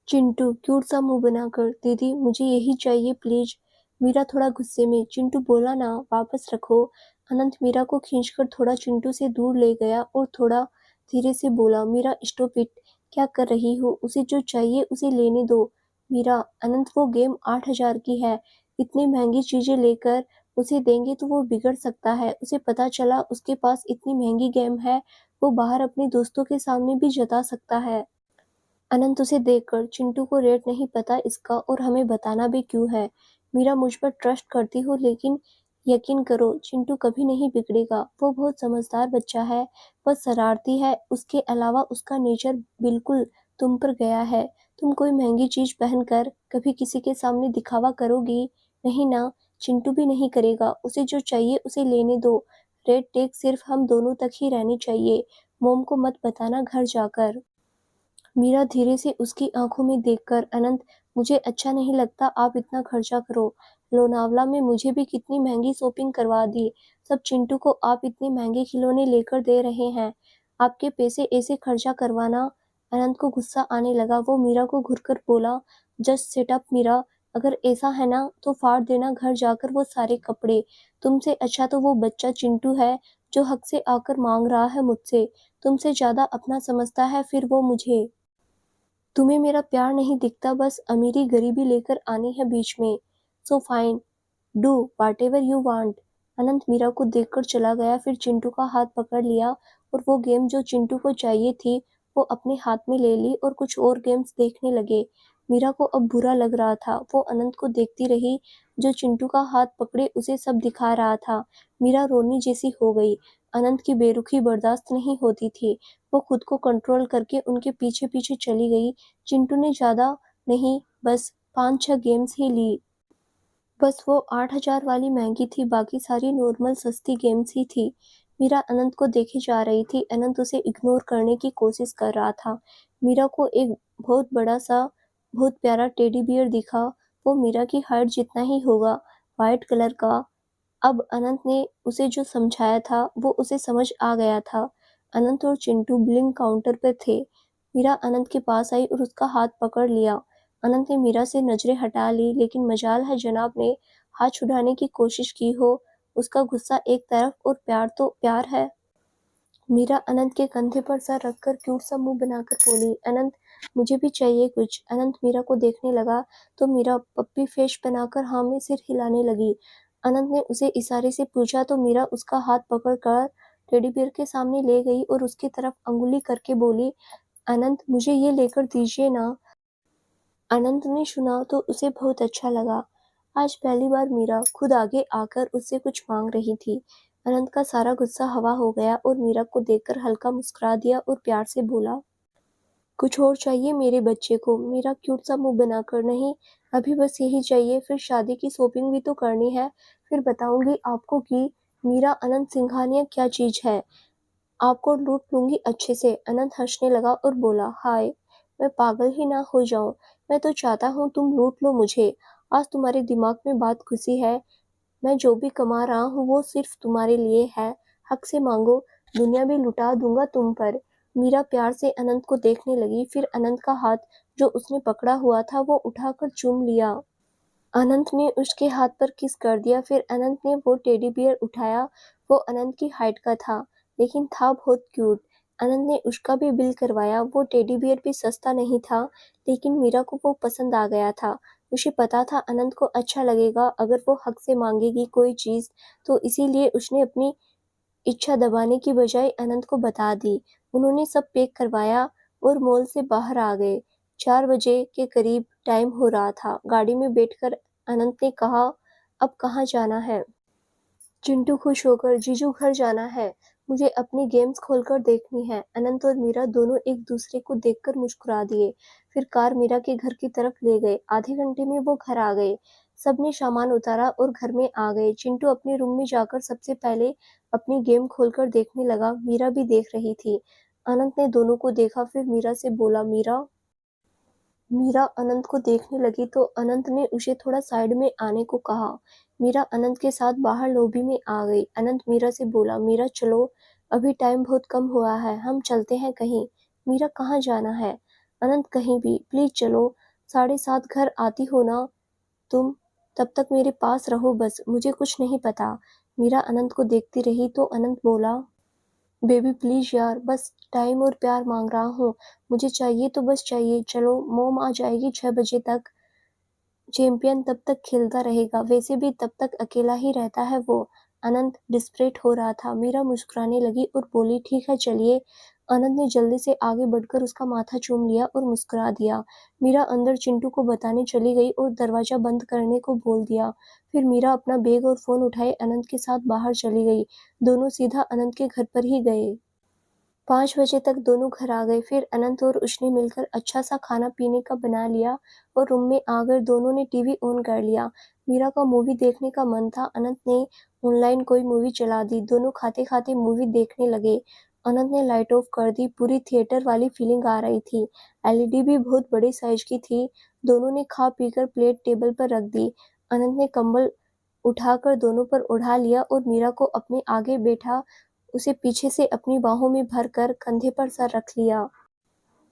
चिंटू क्यूट सा मुंह बनाकर, दीदी मुझे यही चाहिए प्लीज। मीरा थोड़ा गुस्से में, चिंटू बोला ना वापस रखो। अनंत मीरा को खींचकर थोड़ा चिंटू से दूर ले गया और थोड़ा धीरे से बोला, मीरा स्टॉप इट, क्या कर रही हो, उसे जो चाहिए उसे लेने दो। मीरा, अनंत वो गेम 8,000 की है, इतनी महंगी चीजें लेकर उसे देंगे तो वो बिगड़ सकता है। उसे पता चला उसके पास इतनी महंगी गेम है, वो बाहर अपने दोस्तों के सामने भी जता सकता है। अनंत उसे देखकर, चिंटू को रेट नहीं पता इसका और हमें बताना भी क्यों है। मीरा मुझ पर ट्रस्ट करती हो लेकिन यकीन करो चिंटू कभी नहीं बिगड़ेगा, वो बहुत समझदार बच्चा है, बस शरारती है, उसके अलावा उसका नेचर बिल्कुल तुम पर गया है। तुम कोई महंगी चीज पहनकर कभी किसी के सामने दिखावा करोगी? नहीं ना, चिंटू भी नहीं करेगा, उसे जो चाहिए उसे लेने दो। रेट टेक सिर्फ हम दोनों तक ही रहनी चाहिए, मोम को मत बताना घर जाकर। मीरा धीरे से उसकी आंखों में देखकर, अनंत मुझे अच्छा नहीं लगता आप इतना खर्चा करो, लोनावला में मुझे भी कितनी महंगी शॉपिंग करवा दी, सब चिंटू को आप इतने महंगे खिलौने लेकर दे रहे हैं, आपके पैसे ऐसे खर्चा करवाना। अनंत को गुस्सा आने लगा, वो मीरा को घुरकर बोला, जस्ट सेट अप मीरा, अगर ऐसा है ना तो फाड़ देना घर जाकर वो सारे कपड़े, तुमसे अच्छा तो वो बच्चा चिंटू है जो हक से आकर मांग रहा है मुझसे, तुमसे ज्यादा अपना समझता है फिर वो मुझे। तुम्हें मेरा प्यार नहीं दिखता, बस अमीरी गरीबी लेकर आनी है बीच में। So fine, do whatever you want. Anant Meera को देखकर चला गया, फिर चिंटू का हाथ पकड़ लिया और वो गेम जो चिंटू को चाहिए थी वो अपने हाथ में ले ली और कुछ और गेम्स देखने लगे। मीरा को अब बुरा लग रहा था, वो अनंत को देखती रही जो चिंटू का हाथ पकड़े उसे सब दिखा रहा था। मीरा रोनी जैसी हो गई, अनंत की बेरुखी बर्दाश्त नहीं होती थी। वो खुद को कंट्रोल करके उनके पीछे पीछे चली गई। चिंटू ने ज्यादा नहीं, बस 5-6 गेम्स ही ली। बस वो 8,000 वाली महंगी थी, बाकी सारी नॉर्मल सस्ती गेम्स ही थी। मीरा अनंत को देखे जा रही थी, अनंत उसे इग्नोर करने की कोशिश कर रहा था। मीरा को एक बहुत बड़ा सा बहुत प्यारा टेडी बियर दिखा, वो मीरा की हाइट जितना ही होगा, व्हाइट कलर का। अब अनंत ने उसे जो समझाया था वो उसे समझ आ गया था। अनंत और चिंटू बिलिंग काउंटर पर थे। मीरा अनंत के पास आई और उसका हाथ पकड़ लिया। अनंत ने मीरा से नजरें हटा ली, लेकिन मजाल है जनाब ने हाथ छुड़ाने की कोशिश की हो। उसका गुस्सा एक तरफ और प्यार तो प्यार है। मीरा अनंत के कंधे पर सर रखकर क्यूट सा मुंह बनाकर बोली, अनंत मुझे भी चाहिए कुछ। अनंत मीरा को देखने लगा तो मीरा पप्पी फेस बनाकर हाँ में सिर हिलाने लगी। अनंत ने उसे इशारे से पूछा तो मीरा उसका हाथ पकड़कर टेडी बियर के सामने ले गई और उसकी तरफ अंगुली करके बोली, अनंत मुझे ये लेकर दीजिए ना। अनंत ने सुना तो उसे बहुत अच्छा लगा। आज पहली बार मीरा खुद आगे आकर उससे कुछ मांग रही थी। अनंत का सारा गुस्सा हवा हो गया और मीरा को देखकर हल्का मुस्कुरा दिया और प्यार से बोला, कुछ और चाहिए मेरे बच्चे को? मीरा क्यूट सा मुंह बनाकर, नहीं अभी बस यही चाहिए, फिर शादी की शॉपिंग भी तो करनी है, फिर बताऊंगी आपको कि मीरा अनंत सिंघानिया क्या चीज है, आपको लूट लूंगी अच्छे से। अनंत हंसने लगा और बोला, हाय मैं पागल ही ना हो जाऊं, मैं तो चाहता हूँ तुम लूट लो मुझे। आज तुम्हारे दिमाग में बात घुसी है, मैं जो भी कमा रहा हूँ वो सिर्फ तुम्हारे लिए है, हक से मांगो, दुनिया भी लुटा दूंगा तुम पर। मीरा प्यार से अनंत को देखने लगी, फिर अनंत का हाथ जो उसने पकड़ा हुआ था वो उठाकर चूम लिया। अनंत ने उसके हाथ पर किस कर दिया, फिर अनंत ने वो टेडी बियर उठाया। वो अनंत की हाइट का था लेकिन था बहुत क्यूट। अनंत ने उसका भी बिल करवाया। वो टेडी बियर भी सस्ता नहीं था लेकिन मीरा को वो पसंद आ गया था। उसे पता था अनंत को अच्छा लगेगा अगर वो हक से मांगेगी कोई चीज, तो इसीलिए उसने अपनी इच्छा दबाने की बजाय अनंत को बता दी। उन्होंने सब पैक करवाया और मॉल से बाहर आ गए। 4 बजे के करीब टाइम हो रहा था। गाड़ी में बैठकर अनंत ने कहा, अब कहाँ जाना है? चिंटू खुश होकर, जीजू घर जाना है, मुझे अपनी गेम्स खोलकर देखनी है। अनंत और मीरा दोनों एक दूसरे को देखकर मुस्कुरा दिए। फिर कार मीरा के घर की तरफ ले गए। आधे घंटे में वो घर आ गए। सबने सामान उतारा और घर में आ गए। चिंटू अपने रूम में जाकर सबसे पहले अपनी गेम खोलकर देखने लगा। मीरा भी देख रही थी। अनंत ने दोनों को देखा, फिर मीरा से बोला, मीरा। मीरा अनंत को देखने लगी तो अनंत ने उसे थोड़ा साइड में आने को कहा। मीरा अनंत के साथ बाहर लॉबी में आ गई। अनंत मीरा से बोला, मीरा चलो, अभी टाइम बहुत कम हुआ है, हम चलते हैं कहीं। मीरा, कहाँ जाना है? अनंत, कहीं भी, प्लीज चलो। 7:30 घर आती हो ना तुम? तब तक मेरे पास रहो बस, मुझे कुछ नहीं पता। मीरा अनंत को देखती रही तो अनंत बोला, बेबी प्लीज यार, बस टाइम और प्यार मांग रहा हूँ, मुझे चाहिए तो बस चाहिए। चलो, मॉम आ जाएगी 6 बजे तक, चैंपियन तब तक खेलता रहेगा, वैसे भी तब तक अकेला ही रहता है वो। अनंत डिस्परेट हो रहा था। मीरा मुस्कुराने लगी और बोली, ठीक है चलिए। अनंत ने जल्दी से आगे बढ़कर उसका माथा चूम लिया और मुस्कुरा दिया। मीरा अंदर चिंटू को बताने चली गई और दरवाजा बंद करने को बोल दिया। फिर मीरा अपना बैग और फोन उठाए अनंत के साथ बाहर चली गई। दोनों सीधा अनंत के घर पर ही गए। 5 बजे तक दोनों घर आ गए। फिर अनंत और उसने मिलकर अच्छा सा खाना पीने का बना लिया और रूम में आकर दोनों ने टीवी ऑन कर लिया। मीरा का मूवी देखने का मन था। अनंत ने ऑनलाइन कोई मूवी चला दी। दोनों खाते खाते मूवी देखने लगे। अनंत ने लाइट ऑफ कर दी। पूरी थिएटर वाली फीलिंग आ रही थी। एलईडी भी बहुत बड़े साइज की थी। दोनों ने खा पीकर प्लेट टेबल पर रख दी। अनंत ने कंबल उठाकर दोनों पर ओढ़ा लिया और मीरा को अपने आगे बैठा उसे पीछे से अपनी बाहों में भरकर कंधे पर सर रख लिया।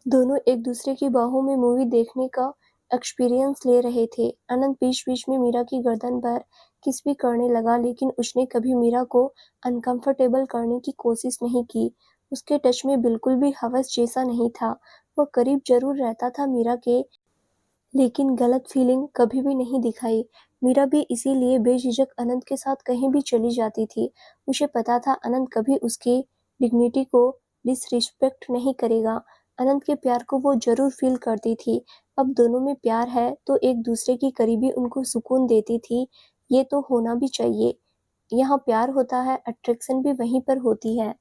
दोनों एक दूसरे की बाहों में मूवी देखने का एक्सपीरियंस ले रहे थे। अनंत बीच बीच में मीरा की गर्दन पर किस भी करने लगा लेकिन उसने कभी मीरा को अनकंफर्टेबल करने की कोशिश नहीं की। उसके टच में बिल्कुल भी हवस जैसा नहीं था। वह करीब जरूर रहता था मीरा के, लेकिन गलत फीलिंग कभी भी नहीं दिखाई। मीरा भी इसीलिए बेझिझक अनंत के साथ कहीं भी चली जाती थी। उसे पता था अनंत कभी उसकी डिग्निटी को डिसरिस्पेक्ट नहीं करेगा। अनंत के प्यार को वो जरूर फील करती थी। अब दोनों में प्यार है तो एक दूसरे की करीबी उनको सुकून देती थी। ये तो होना भी चाहिए। यहाँ प्यार होता है, अट्रैक्शन भी वहीं पर होती है।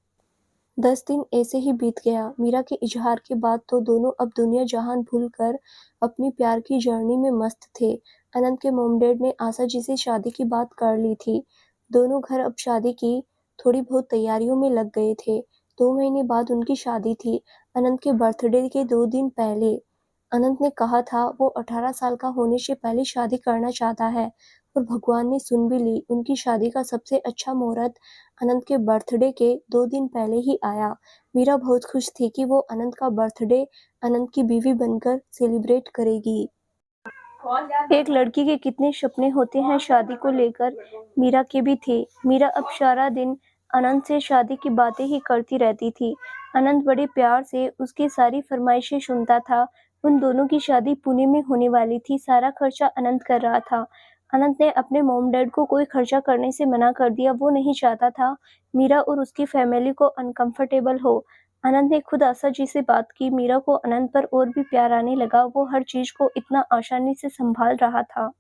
10 दिन ऐसे ही बीत गया। मीरा के इजहार के बाद तो दोनों अब दुनिया जहान भूलकर अपनी प्यार की जर्नी में मस्त थे। अनंत के मॉम डैड ने आशा जी से शादी की बात कर ली थी। दोनों घर अब शादी की थोड़ी बहुत तैयारियों में लग गए थे। 2 महीने बाद उनकी शादी थी, अनंत के बर्थडे के 2 दिन पहले। अनंत ने कहा था वो 18 साल का होने से पहले शादी करना चाहता है और भगवान ने सुन भी ली। उनकी शादी का सबसे अच्छा मुहूर्त अनंत के बर्थडे के 2 दिन पहले ही आया। मीरा बहुत खुश थी कि वो अनंत का बर्थडे अनंत की बीवी बनकर सेलिब्रेट करेगी। एक लड़की के कितने सपने होते हैं शादी को लेकर, मीरा के भी थे। मीरा अब सारा दिन अनंत से शादी की बातें ही करती रहती थी। अनंत बड़े प्यार से उसकी सारी फरमाइशें सुनता था। उन दोनों की शादी पुणे में होने वाली थी, सारा खर्चा अनंत कर रहा था। अनंत ने अपने मॉम डैड को कोई खर्चा करने से मना कर दिया, वो नहीं चाहता था मीरा और उसकी फैमिली को अनकंफर्टेबल हो। अनंत ने खुद आशा जी से बात की, मीरा को अनंत पर और भी प्यार आने लगा, वो हर चीज को इतना आसानी से संभाल रहा था।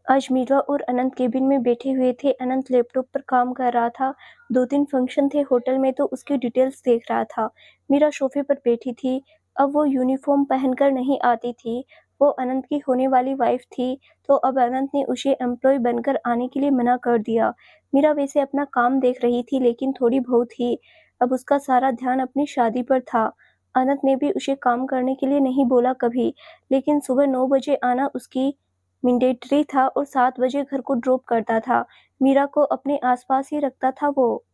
आज मीरा और अनंत केबिन में बैठे हुए थे। अनंत लैपटॉप पर काम कर रहा था। 2-3 फंक्शन थे होटल में, तो उसकी डिटेल्स देख रहा था। मीरा सोफे पर बैठी थी। अब वो यूनिफॉर्म पहनकर नहीं आती थी, वो अनंत की होने वाली वाइफ थी, तो अब अनंत ने उसे एम्प्लॉय बनकर आने के लिए मना कर दिया। मीरा वैसे अपना काम देख रही थी, लेकिन थोड़ी बहुत ही। अब उसका सारा ध्यान अपनी शादी पर था। अनंत ने भी उसे काम करने के लिए नहीं बोला कभी, लेकिन सुबह 9 बजे आना उसकी मैंडेटरी था और 7 बजे घर को ड्रॉप करता था। मीरा को अपने आसपास ही रखता था वो।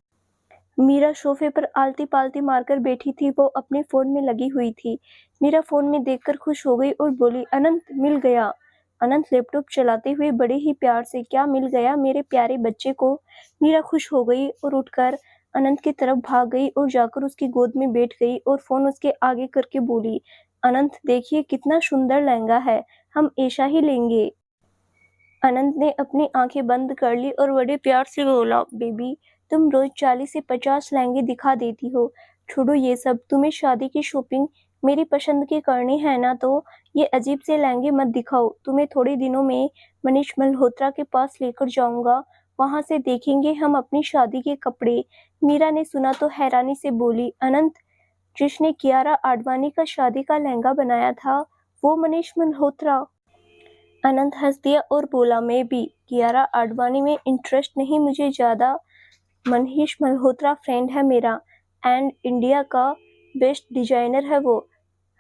मीरा सोफे पर आलती-पालती मारकर बैठी थी, वो अपने फ़ोन में लगी हुई थी। मीरा फ़ोन में देखकर खुश हो गई और बोली, अनंत मिल गया। अनंत लैपटॉप चलाते हुए बड़े ही प्यार से, क्या मिल गया मेरे प्यारे बच्चे को? मीरा खुश हो गई और उठकर अनंत की तरफ भाग गई और जाकर उसकी गोद में बैठ गई और फ़ोन उसके आगे करके बोली, अनंत देखिए कितना सुंदर लहंगा है, हम ऐसा ही लेंगे। अनंत ने अपनी आंखें बंद कर ली और बड़े प्यार से बोला, बेबी तुम रोज 40 से 50 लहंगे दिखा देती हो, छोड़ो ये सब, तुम्हें शादी की शॉपिंग मेरी पसंद की करनी है ना, तो ये अजीब से लहंगे मत दिखाओ, तुम्हें थोड़े दिनों में मनीष मल्होत्रा के पास लेकर जाऊंगा, वहां से देखेंगे हम अपनी शादी के कपड़े। मीरा ने सुना तो हैरानी से बोली, अनंत जिसने कियारा आडवाणी का शादी का लहंगा बनाया था, वो मनीष मल्होत्रा? अनंत हंस दिया और बोला, मैं भी कियारा आडवाणी में इंटरेस्ट नहीं, मुझे ज्यादा मनीष मल्होत्रा फ्रेंड है मेरा, एंड इंडिया का बेस्ट डिजाइनर है वो,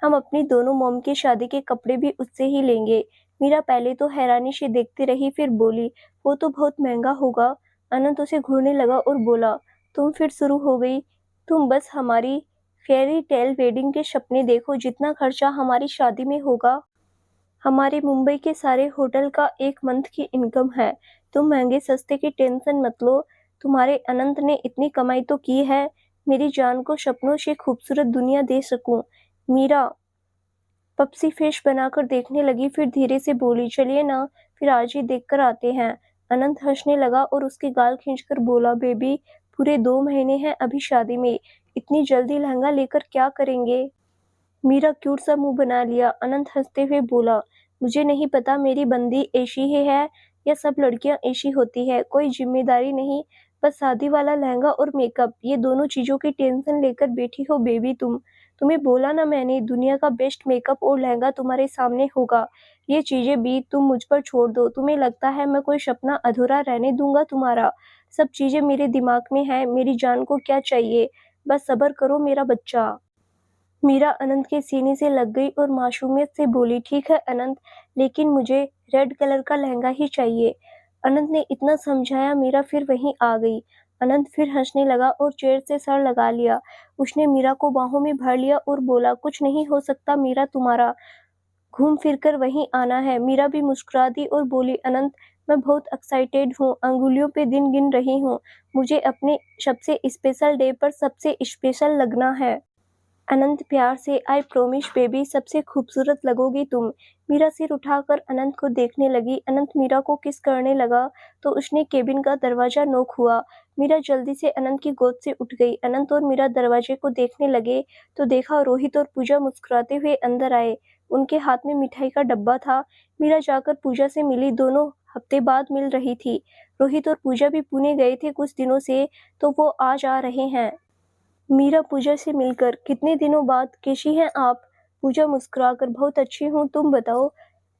हम अपनी दोनों मॉम की शादी के कपड़े भी उससे ही लेंगे। मीरा पहले तो हैरानी से देखती रही, फिर बोली, वो तो बहुत महंगा होगा। अनंत उसे घूरने लगा और बोला, तुम फिर शुरू हो गई, तुम बस हमारी फेयरी टेल वेडिंग के सपने देखो, जितना खर्चा हमारी शादी में होगा हमारे मुंबई के सारे होटल का 1 मंथ की इनकम है। तुम महंगे सस्ते की टेंशन मत लो, तुम्हारे अनंत ने इतनी कमाई तो की है, मेरी जान को सपनों से खूबसूरत दुनिया दे सकूं। मीरा पप्सी फेस बनाकर देखने लगी, फिर धीरे से बोली, चलिए ना, फिर आज ही देख कर आते हैं। अनंत हंसने लगा और उसके गाल खींचकर बोला, बेबी पूरे 2 महीने हैं अभी शादी में, इतनी जल्दी लहंगा लेकर क्या करेंगे? मीरा क्यूट सा मुंह बना लिया। अनंत हंसते हुए बोला, मुझे नहीं पता मेरी बंदी ऐसी ही है या सब लड़कियां ऐसी होती है, कोई जिम्मेदारी नहीं, बस शादी वाला लहंगा और मेकअप, ये दोनों चीजों की टेंशन लेकर बैठी हो बेबी तुम। तुम्हें बोला ना मैंने, दुनिया का बेस्ट मेकअप और लहंगा तुम्हारे सामने होगा। ये चीजें भी तुम मुझ पर छोड़ दो, तुम्हें लगता है मैं कोई सपना अधूरा रहने दूंगा तुम्हारा? सब चीजें मेरे दिमाग में है, मेरी जान को क्या चाहिए, बस सब्र करो मेरा बच्चा। मीरा अनंत के सीने से लग गई और मासूमियत से बोली, ठीक है अनंत, लेकिन मुझे रेड कलर का लहंगा ही चाहिए। अनंत ने इतना समझाया, मीरा फिर वहीं आ गई। अनंत फिर हंसने लगा और चेयर से सर लगा लिया। उसने मीरा को बाहों में भर लिया और बोला, कुछ नहीं हो सकता मीरा, तुम्हारा घूम फिर कर वहीं आना है। मीरा भी मुस्कुरा दी और बोली, अनंत मैं बहुत एक्साइटेड हूँ, अंगुलियों पे दिन गिन रही हूँ, मुझे अपने सबसे स्पेशल डे पर सबसे स्पेशल लगना है। अनंत प्यार से, आई प्रोमिस बेबी, सबसे खूबसूरत लगोगी तुम। मीरा सिर उठाकर अनंत को देखने लगी। अनंत मीरा को किस करने लगा तो उसने केबिन का दरवाजा नॉक हुआ। मीरा जल्दी से अनंत की गोद से उठ गई। अनंत और मीरा दरवाजे को देखने लगे तो देखा रोहित और पूजा मुस्कुराते हुए अंदर आए। उनके हाथ में मिठाई का डब्बा था। मीरा जाकर पूजा से मिली, दोनों हफ्ते बाद मिल रही थी। रोहित और पूजा भी पुणे गए थे कुछ दिनों से, तो वो आज आ रहे हैं। मीरा पूजा से मिलकर, कितने दिनों बाद, कैसी हैं आप? पूजा मुस्कुराकर, बहुत अच्छी हूँ, तुम बताओ।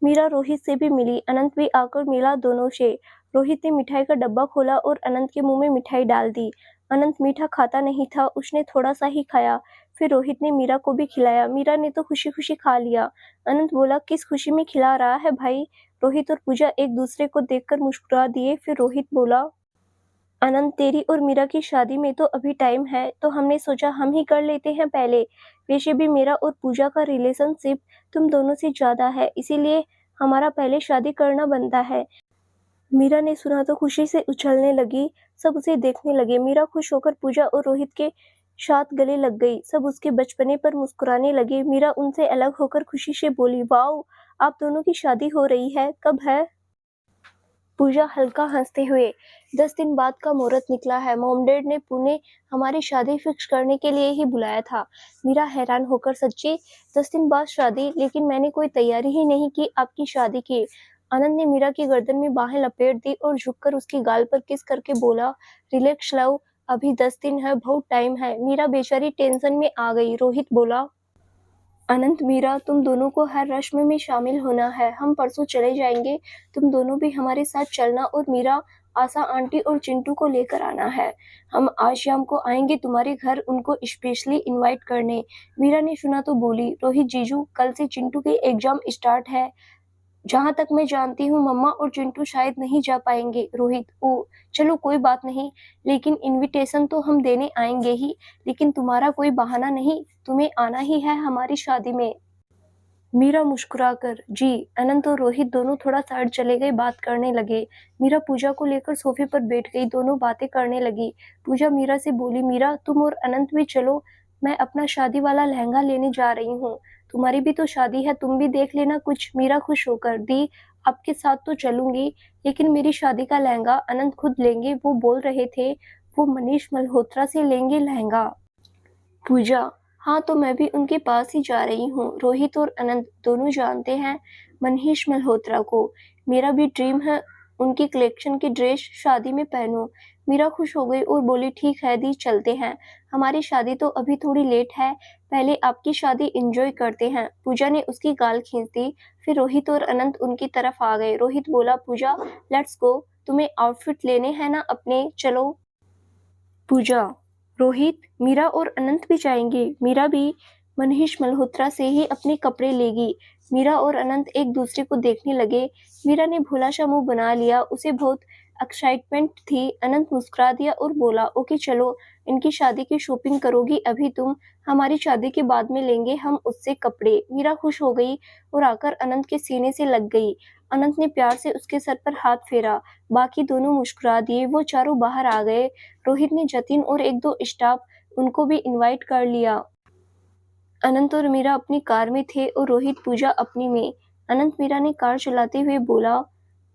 मीरा रोहित से भी मिली, अनंत भी आकर मिला दोनों से। रोहित ने मिठाई का डब्बा खोला और अनंत के मुंह में मिठाई डाल दी। अनंत मीठा खाता नहीं था, उसने थोड़ा सा ही खाया। फिर रोहित ने मीरा को भी खिलाया। मीरा ने तो खुशी खुशी खा लिया। अनंत बोला, किस खुशी में खिला रहा है भाई? रोहित और पूजा एक दूसरे को देखकर मुस्कुरा दिए। फिर रोहित बोला, अनंत तेरी और मीरा की शादी में तो अभी टाइम है, तो हमने सोचा हम ही कर लेते हैं पहले। वैसे भी मेरा और पूजा का रिलेशनशिप तुम दोनों से ज्यादा है, इसीलिए हमारा पहले शादी करना बनता है। मीरा ने सुना तो खुशी से उछलने लगी। सब उसे देखने लगे। मीरा खुश होकर पूजा और रोहित के साथ गले लग गई। सब उसके बचपने पर मुस्कुराने लगे। मीरा उनसे अलग होकर खुशी से बोली, वाओ, आप दोनों की शादी हो रही है, कब है? पूजा हल्का हंसते हुए, 10 दिन बाद का मुहूर्त निकला है। मॉम डैड ने पुणे हमारी शादी फिक्स करने के लिए ही बुलाया था। मीरा हैरान होकर, सच्ची 10 दिन बाद शादी? लेकिन मैंने कोई तैयारी ही नहीं की आपकी शादी की। आनंद ने मीरा की गर्दन में बाहें लपेट दी और झुककर उसकी गाल पर किस करके बोला, रिलैक्स लव, अभी 10 दिन है, बहुत टाइम है। मीरा बेचारी टेंशन में आ गई। रोहित बोला, अनंत, मीरा, तुम दोनों को हर रस्म में शामिल होना है। हम परसों चले जाएंगे, तुम दोनों भी हमारे साथ चलना। और मीरा, आशा आंटी और चिंटू को लेकर आना है। हम आज शाम को आएंगे तुम्हारे घर, उनको स्पेशली इनवाइट करने। मीरा ने सुना तो बोली, रोहित जीजू, कल से चिंटू के एग्जाम स्टार्ट है। जहाँ तक मैं जानती हूँ मम्मा और चिंटू शायद नहीं जा पाएंगे। रोहित, ओ चलो कोई बात नहीं, लेकिन इनविटेशन तो हम देने आएंगे ही। लेकिन तुम्हारा कोई बहाना नहीं, तुम्हें आना ही है हमारी शादी में। मीरा मुस्कुराकर, जी। अनंत और रोहित दोनों थोड़ा साइड चले गए, बात करने लगे। मीरा पूजा को लेकर सोफे पर बैठ गई। दोनों बातें करने लगी। पूजा मीरा से बोली, मीरा, तुम और अनंत भी चलो, मैं अपना शादी वाला लहंगा लेने जा रही हूँ। तुम्हारी भी तो शादी है, तुम भी देख लेना कुछ। मीरा खुश होकर, दी, आपके साथ तो चलूंगी, लेकिन मेरी शादी का लहंगा अनंत खुद लेंगे। वो बोल रहे थे वो मनीष मल्होत्रा से लेंगे लहंगा। पूजा, हाँ, तो मैं भी उनके पास ही जा रही हूँ। रोहित और अनंत दोनों जानते हैं मनीष मल्होत्रा को। मेरा भी ड्रीम है उनकी कलेक्शन की ड्रेस शादी में पहनूं। मीरा खुश हो गई और बोली, ठीक है दी, चलते हैं। हमारी शादी तो अभी थोड़ी लेट है, पहले आपकी शादी एंजॉय करते हैं। पूजा ने उसकी गाल खींच दी। फिर रोहित और अनंत उनकी तरफ आ गए। रोहित बोला, पूजा, लेट्स गो, तुम्हें आउटफिट लेने हैं ना अपने, चलो। पूजा, रोहित, मीरा और अनंत भी जाएंगे। मीरा भी मनीष मल्होत्रा से ही अपने कपड़े लेगी। मीरा और अनंत एक दूसरे को देखने लगे। मीरा ने भोला सा मुंह बना लिया, उसे बहुत एक्साइटमेंट थी। अनंत मुस्कुरा दिया और बोला, ओके चलो, इनकी शादी की शॉपिंग करोगी अभी तुम, हमारी शादी के बाद में लेंगे हम उससे कपड़े। मीरा खुश हो गई और आकर अनंत के सीने से लग गई। अनंत ने प्यार से उसके सर पर हाथ फेरा। बाकी दोनों मुस्कुरा दिए। वो चारों बाहर आ गए। रोहित ने जतिन और एक दो स्टाफ उनको भी इनवाइट कर लिया। अनंत और मीरा अपनी कार में थे और रोहित पूजा अपनी में। अनंत मीरा ने कार चलाते हुए बोला,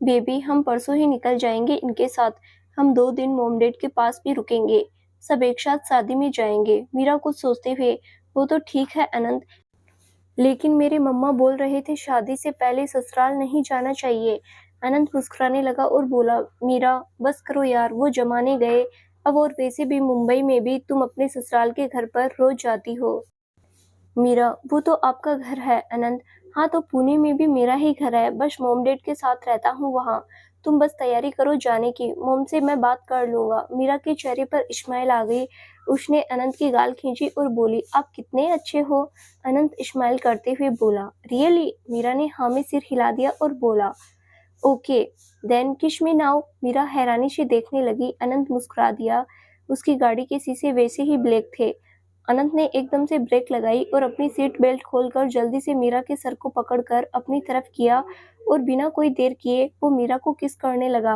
बेबी, हम परसों ही निकल जाएंगे इनके साथ। हम 2 दिन मॉम डैड के पास भी रुकेंगे, सब एक साथ शादी में जाएंगे। मीरा कुछ सोचते हुए, वो तो ठीक है अनंत, लेकिन मेरे मम्मा बोल रहे थे शादी से पहले ससुराल नहीं जाना चाहिए। अनंत मुस्कुराने लगा और बोला, मीरा बस करो यार, वो जमाने गए अब। और वैसे भी मुंबई में भी तुम अपने ससुराल के घर पर रोज जाती हो। मीरा, वो तो आपका घर है अनंत। हाँ, तो पुणे में भी मेरा ही घर है, बस मॉम डैड के साथ रहता हूँ वहाँ। तुम बस तैयारी करो जाने की, मॉम से मैं बात कर लूंगा। मीरा के चेहरे पर स्माइल आ गई। उसने अनंत की गाल खींची और बोली, आप कितने अच्छे हो। अनंत स्माइल करते हुए बोला, रियली? मीरा ने हाँ में सिर हिला दिया और बोला, ओके देन किस मी नाउ। मीरा हैरानी से देखने लगी। अनंत मुस्कुरा दिया। उसकी गाड़ी के शीशे वैसे ही ब्लैक थे। अनंत ने एकदम से ब्रेक लगाई और अपनी सीट बेल्ट खोलकर जल्दी से मीरा के सर को पकड़कर अपनी तरफ किया और बिना कोई देर किए वो मीरा को किस करने लगा।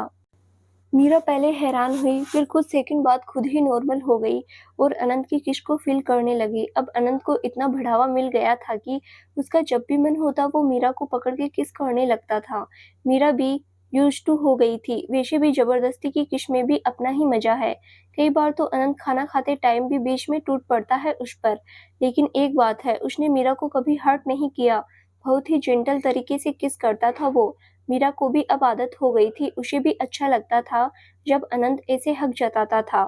मीरा पहले हैरान हुई, फिर कुछ सेकंड बाद खुद ही नॉर्मल हो गई और अनंत की किस को फील करने लगी। अब अनंत को इतना बढ़ावा मिल गया था कि उसका जब भी मन होता वो मीरा को पकड़ के किस करने लगता था। मीरा भी यूज्ड टू हो गई थी। वैसे भी जबरदस्ती की किस में भी अपना ही मजा है। कई बार तो अनंत खाना खाते टाइम भी बीच में टूट पड़ता है उस पर, लेकिन एक बात है, उसने मीरा को कभी हर्ट नहीं किया। बहुत ही जेंटल तरीके से किस करता था वो। मीरा को भी अब आदत हो गई थी। उसे भी अच्छा लगता था जब अनंत ऐसे हक जताता था।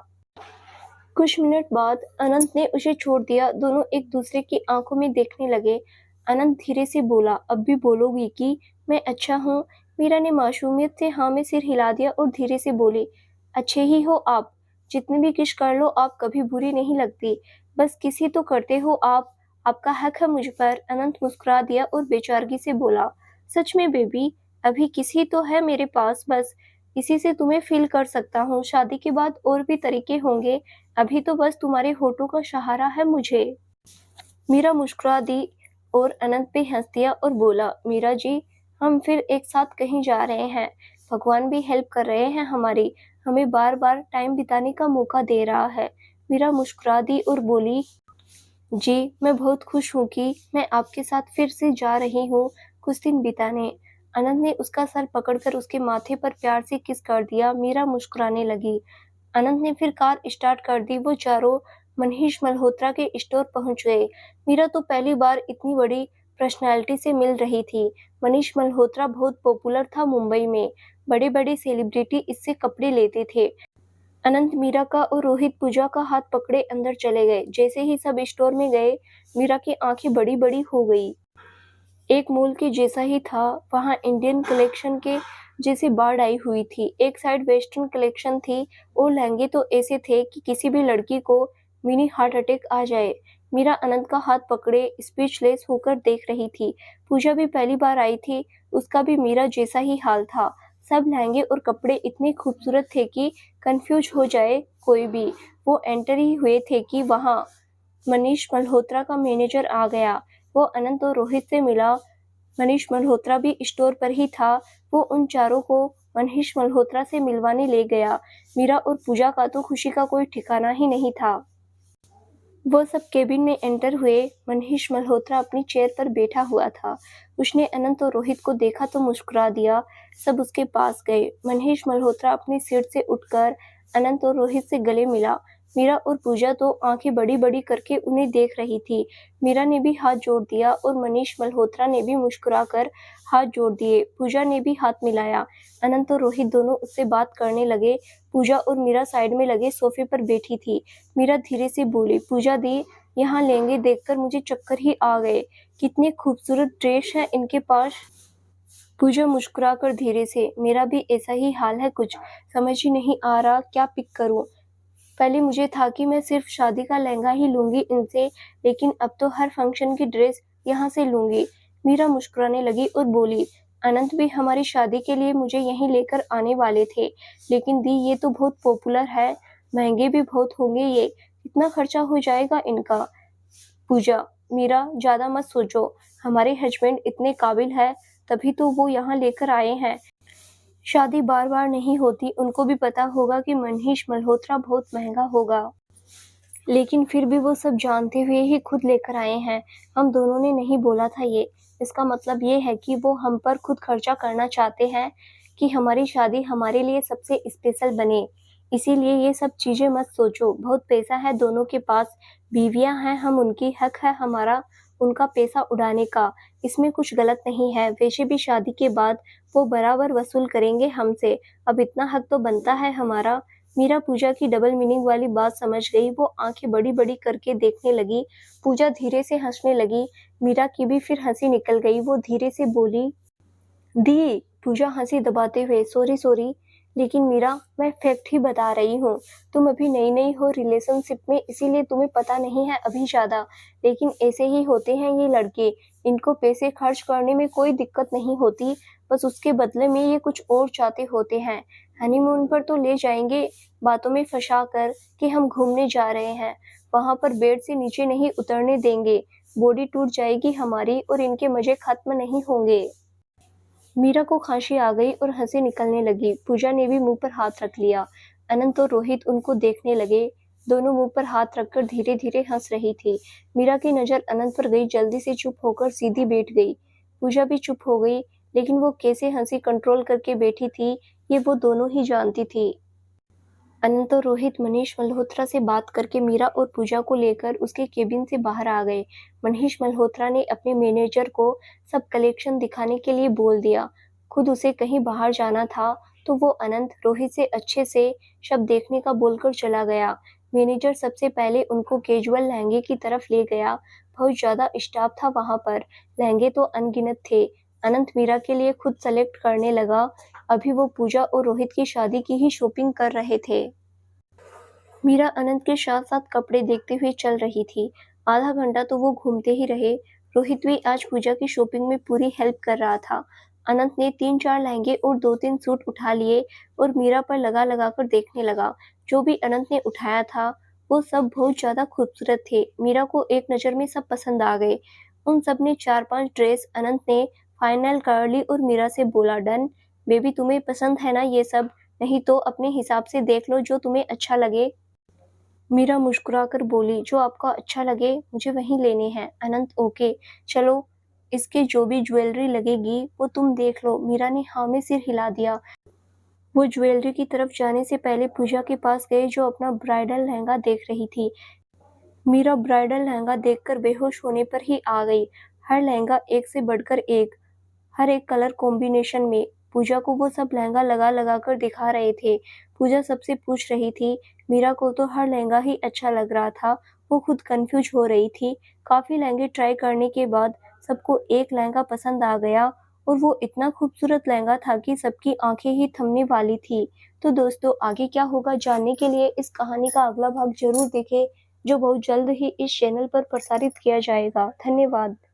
कुछ मिनट बाद अनंत ने उसे छोड़ दिया। दोनों एक दूसरे की आंखों में देखने लगे। अनंत धीरे से बोला, अब भी बोलोगी कि मैं अच्छा हूँ? मीरा ने मासूमियत से हाँ में सिर हिला दिया और धीरे से बोली, अच्छे ही हो आप, जितने भी किस कर लो आप कभी बुरी नहीं लगती, बस किसी तो करते हो आप, आपका हक है मुझ पर। अनंत मुस्कुरा दिया और बेचारगी से बोला, सच में बेबी, अभी किसी तो है मेरे पास, बस इसी से तुम्हें फील कर सकता हूँ। शादी के बाद और भी तरीके होंगे, अभी तो बस तुम्हारे होठों का सहारा है मुझे। मीरा मुस्कुरा दी और अनंत पे हंस दिया और बोला, मीरा जी, हम फिर एक साथ कहीं जा रहे हैं, भगवान भी हेल्प कर रहे हैं हमारी, हमें बार-बार टाइम बिताने का मौका दे रहा है। मीरा मुस्कुरा दी और बोली, जी, मैं बहुत खुश हूँ कि मैं आपके साथ फिर से जा रही हूँ कुछ दिन बिताने। अनंत ने उसका सर पकड़कर उसके माथे पर प्यार से किस कर दिया। मीरा मुस्कुराने लगी। अनंत ने फिर कार स्टार्ट कर दी। वो चारों मनीष मल्होत्रा के स्टोर पहुंच गए। मीरा तो पहली बार इतनी बड़ी पर्सनैलिटी से मिल रही थी। मनीष मल्होत्रा बहुत पॉपुलर था मुंबई में। बड़े-बड़े सेलिब्रिटी इससे कपड़े लेते थे। अनंत मीरा का और रोहित पूजा का हाथ पकड़े अंदर चले गए। जैसे ही सब स्टोर में गए, मीरा की आंखें बड़ी-बड़ी हो गई। एक मॉल के जैसा ही था, वहाँ इंडियन कलेक्शन के जैसे बाढ़ आई हुई थी। एक साइड वेस्टर्न कलेक्शन थी और लहंगे तो ऐसे थे कि किसी भी लड़की को मिनी हार्ट अटैक आ जाए। मीरा अनंत का हाथ पकड़े स्पीचलेस होकर देख रही थी। पूजा भी पहली बार आई थी, उसका भी मीरा जैसा ही हाल था। सब लहंगे और कपड़े इतने खूबसूरत थे कि कंफ्यूज हो जाए कोई भी। वो एंटर ही हुए थे कि वहाँ मनीष मल्होत्रा का मैनेजर आ गया। वो अनंत और रोहित से मिला। मनीष मल्होत्रा भी स्टोर पर ही था। वो उन चारों को मनीष मल्होत्रा से मिलवाने ले गया। मीरा और पूजा का तो खुशी का कोई ठिकाना ही नहीं था। वो सब केबिन में एंटर हुए। मनीष मल्होत्रा अपनी चेयर पर बैठा हुआ था। उसने अनंत और रोहित को देखा तो मुस्कुरा दिया। सब उसके पास गए। मनीष मल्होत्रा अपनी सीट से उठकर अनंत और रोहित से गले मिला। मीरा और पूजा तो आंखें बड़ी-बड़ी करके उन्हें देख रही थी। मीरा ने भी हाथ जोड़ दिया और मनीष मल्होत्रा ने भी मुस्कुराकर हाथ जोड़ दिए। पूजा ने भी हाथ मिलाया। अनंत और रोहित दोनों उससे बात करने लगे। पूजा और मीरा साइड में लगे सोफे पर बैठी थी। मीरा धीरे से बोली, पूजा दी, यहाँ लहंगे देखकर मुझे चक्कर ही आ गए। कितने खूबसूरत ड्रेस है इनके पास। पूजा मुस्कुराकर धीरे से, मेरा भी ऐसा ही हाल है, कुछ समझ ही नहीं आ रहा क्या पिक करूं। पहले मुझे था कि मैं सिर्फ शादी का लहंगा ही लूंगी इनसे, लेकिन अब तो हर फंक्शन की ड्रेस यहाँ से लूंगी। मीरा मुस्कुराने लगी और बोली, अनंत भी हमारी शादी के लिए मुझे यहीं लेकर आने वाले थे, लेकिन दी ये तो बहुत पॉपुलर है, महंगे भी बहुत होंगे ये, कितना खर्चा हो जाएगा इनका। पूजा, मीरा ज्यादा मत सोचो, हमारे हस्बैंड इतने काबिल है तभी तो वो यहाँ लेकर आए हैं। शादी बार-बार नहीं होती, उनको भी पता होगा कि मनीष मल्होत्रा बहुत महंगा होगा, लेकिन फिर भी वो सब जानते हुए ही खुद लेकर आए हैं। हम दोनों ने नहीं बोला था ये। इसका मतलब ये है कि वो हम पर खुद खर्चा करना चाहते हैं कि हमारी शादी हमारे लिए सबसे स्पेशल बने। इसीलिए ये सब चीजें मत सोचो, बहुत पैसा है दोनों के पास, बीवियां हैं हम उनकी, हक है हमारा उनका पैसा उड़ाने का। इसमें कुछ गलत नहीं है। वैसे भी शादी के बाद वो बराबर वसूल करेंगे हमसे, अब इतना हक तो बनता है हमारा। मीरा पूजा की डबल मीनिंग वाली बात समझ गई। वो आंखें बड़ी-बड़ी करके देखने लगी। पूजा धीरे से हंसने लगी। मीरा की भी फिर हंसी निकल गई। वो धीरे से बोली, दी। पूजा हंसी दबाते हुए, सॉरी सॉरी, लेकिन मीरा मैं फैक्ट ही बता रही हूँ। तुम अभी नई नई हो रिलेशनशिप में, इसीलिए तुम्हें पता नहीं है अभी ज्यादा, लेकिन ऐसे ही होते हैं ये लड़के। इनको पैसे खर्च करने में कोई दिक्कत नहीं होती, बस उसके बदले में ये कुछ और चाहते होते हैं। हनीमून पर तो ले जाएंगे बातों में फंसा कर कि हम घूमने जा रहे हैं, वहां पर बेड से नीचे नहीं उतरने देंगे, बॉडी टूट जाएगी हमारी और इनके मजे खत्म नहीं होंगे। मीरा को खांसी आ गई और हंसी निकलने लगी। पूजा ने भी मुंह पर हाथ रख लिया। अनंत और रोहित उनको देखने लगे। दोनों मुंह पर हाथ रखकर धीरे धीरे हंस रही थी। मीरा की नजर अनंत पर गई, जल्दी से चुप होकर सीधी बैठ गई। पूजा भी चुप हो गई, लेकिन वो कैसे हंसी कंट्रोल करके बैठी थी ये वो दोनों ही जानती थी। अनंत और रोहित मनीष मल्होत्रा से बात करके मीरा और पूजा को लेकर उसके केबिन से बाहर आ गए। मनीष मल्होत्रा ने अपने मैनेजर को सब कलेक्शन दिखाने के लिए बोल दिया। खुद उसे कहीं बाहर जाना था तो वो अनंत रोहित से अच्छे से सब देखने का बोलकर चला गया। मैनेजर सबसे पहले उनको कैजुअल लहंगे की तरफ ले गया। बहुत ज्यादा स्टाफ था वहां पर, लहंगे तो अनगिनत थे। अनंत मीरा के लिए खुद सेलेक्ट करने लगा। अभी वो पूजा और रोहित की शादी की ही शॉपिंग कर रहे थे। मीरा अनंत के साथ साथ कपड़े देखते हुए चल रही थी। आधा घंटा तो वो घूमते ही रहे। रोहित भी आज पूजा की शॉपिंग में पूरी हेल्प कर रहा था। अनंत ने 3-4 लहंगे और 2-3 सूट उठा लिए और मीरा पर लगा लगा कर देखने लगा। जो भी अनंत ने उठाया था वो सब बहुत ज्यादा खूबसूरत थे। मीरा को एक नजर में सब पसंद आ गए। उन सब ने 4-5 ड्रेस अनंत ने फाइनल कर ली और मीरा से बोला, डन। बेबी तुम्हें पसंद है ना ये सब? नहीं तो अपने हिसाब से देख लो जो तुम्हें अच्छा लगे। मीरा मुस्कुराकर बोली, जो आपको अच्छा लगे मुझे वही लेने हैं। अनंत, ओके, चलो इसके जो भी ज्वेलरी लगेगी वो तुम देख लो। मीरा ने हाँ में सिर हिला दिया। वो ज्वेलरी की तरफ जाने से पहले पूजा के पास गए जो अपना ब्राइडल लहंगा देख रही थी। मीरा ब्राइडल लहंगा देखकर बेहोश होने पर ही आ गई। हर लहंगा एक से बढ़कर एक, हर एक कलर कॉम्बिनेशन में। पूजा को वो सब लहंगा लगा लगा कर दिखा रहे थे। पूजा सबसे पूछ रही थी। मीरा को तो हर लहंगा ही अच्छा लग रहा था। वो खुद कंफ्यूज हो रही थी। काफी लहंगे ट्राई करने के बाद सबको एक लहंगा पसंद आ गया और वो इतना खूबसूरत लहंगा था कि सबकी आंखें ही थमने वाली थी। तो दोस्तों, आगे क्या होगा जानने के लिए इस कहानी का अगला भाग जरूर देखें, जो बहुत जल्द ही इस चैनल पर प्रसारित किया जाएगा। धन्यवाद।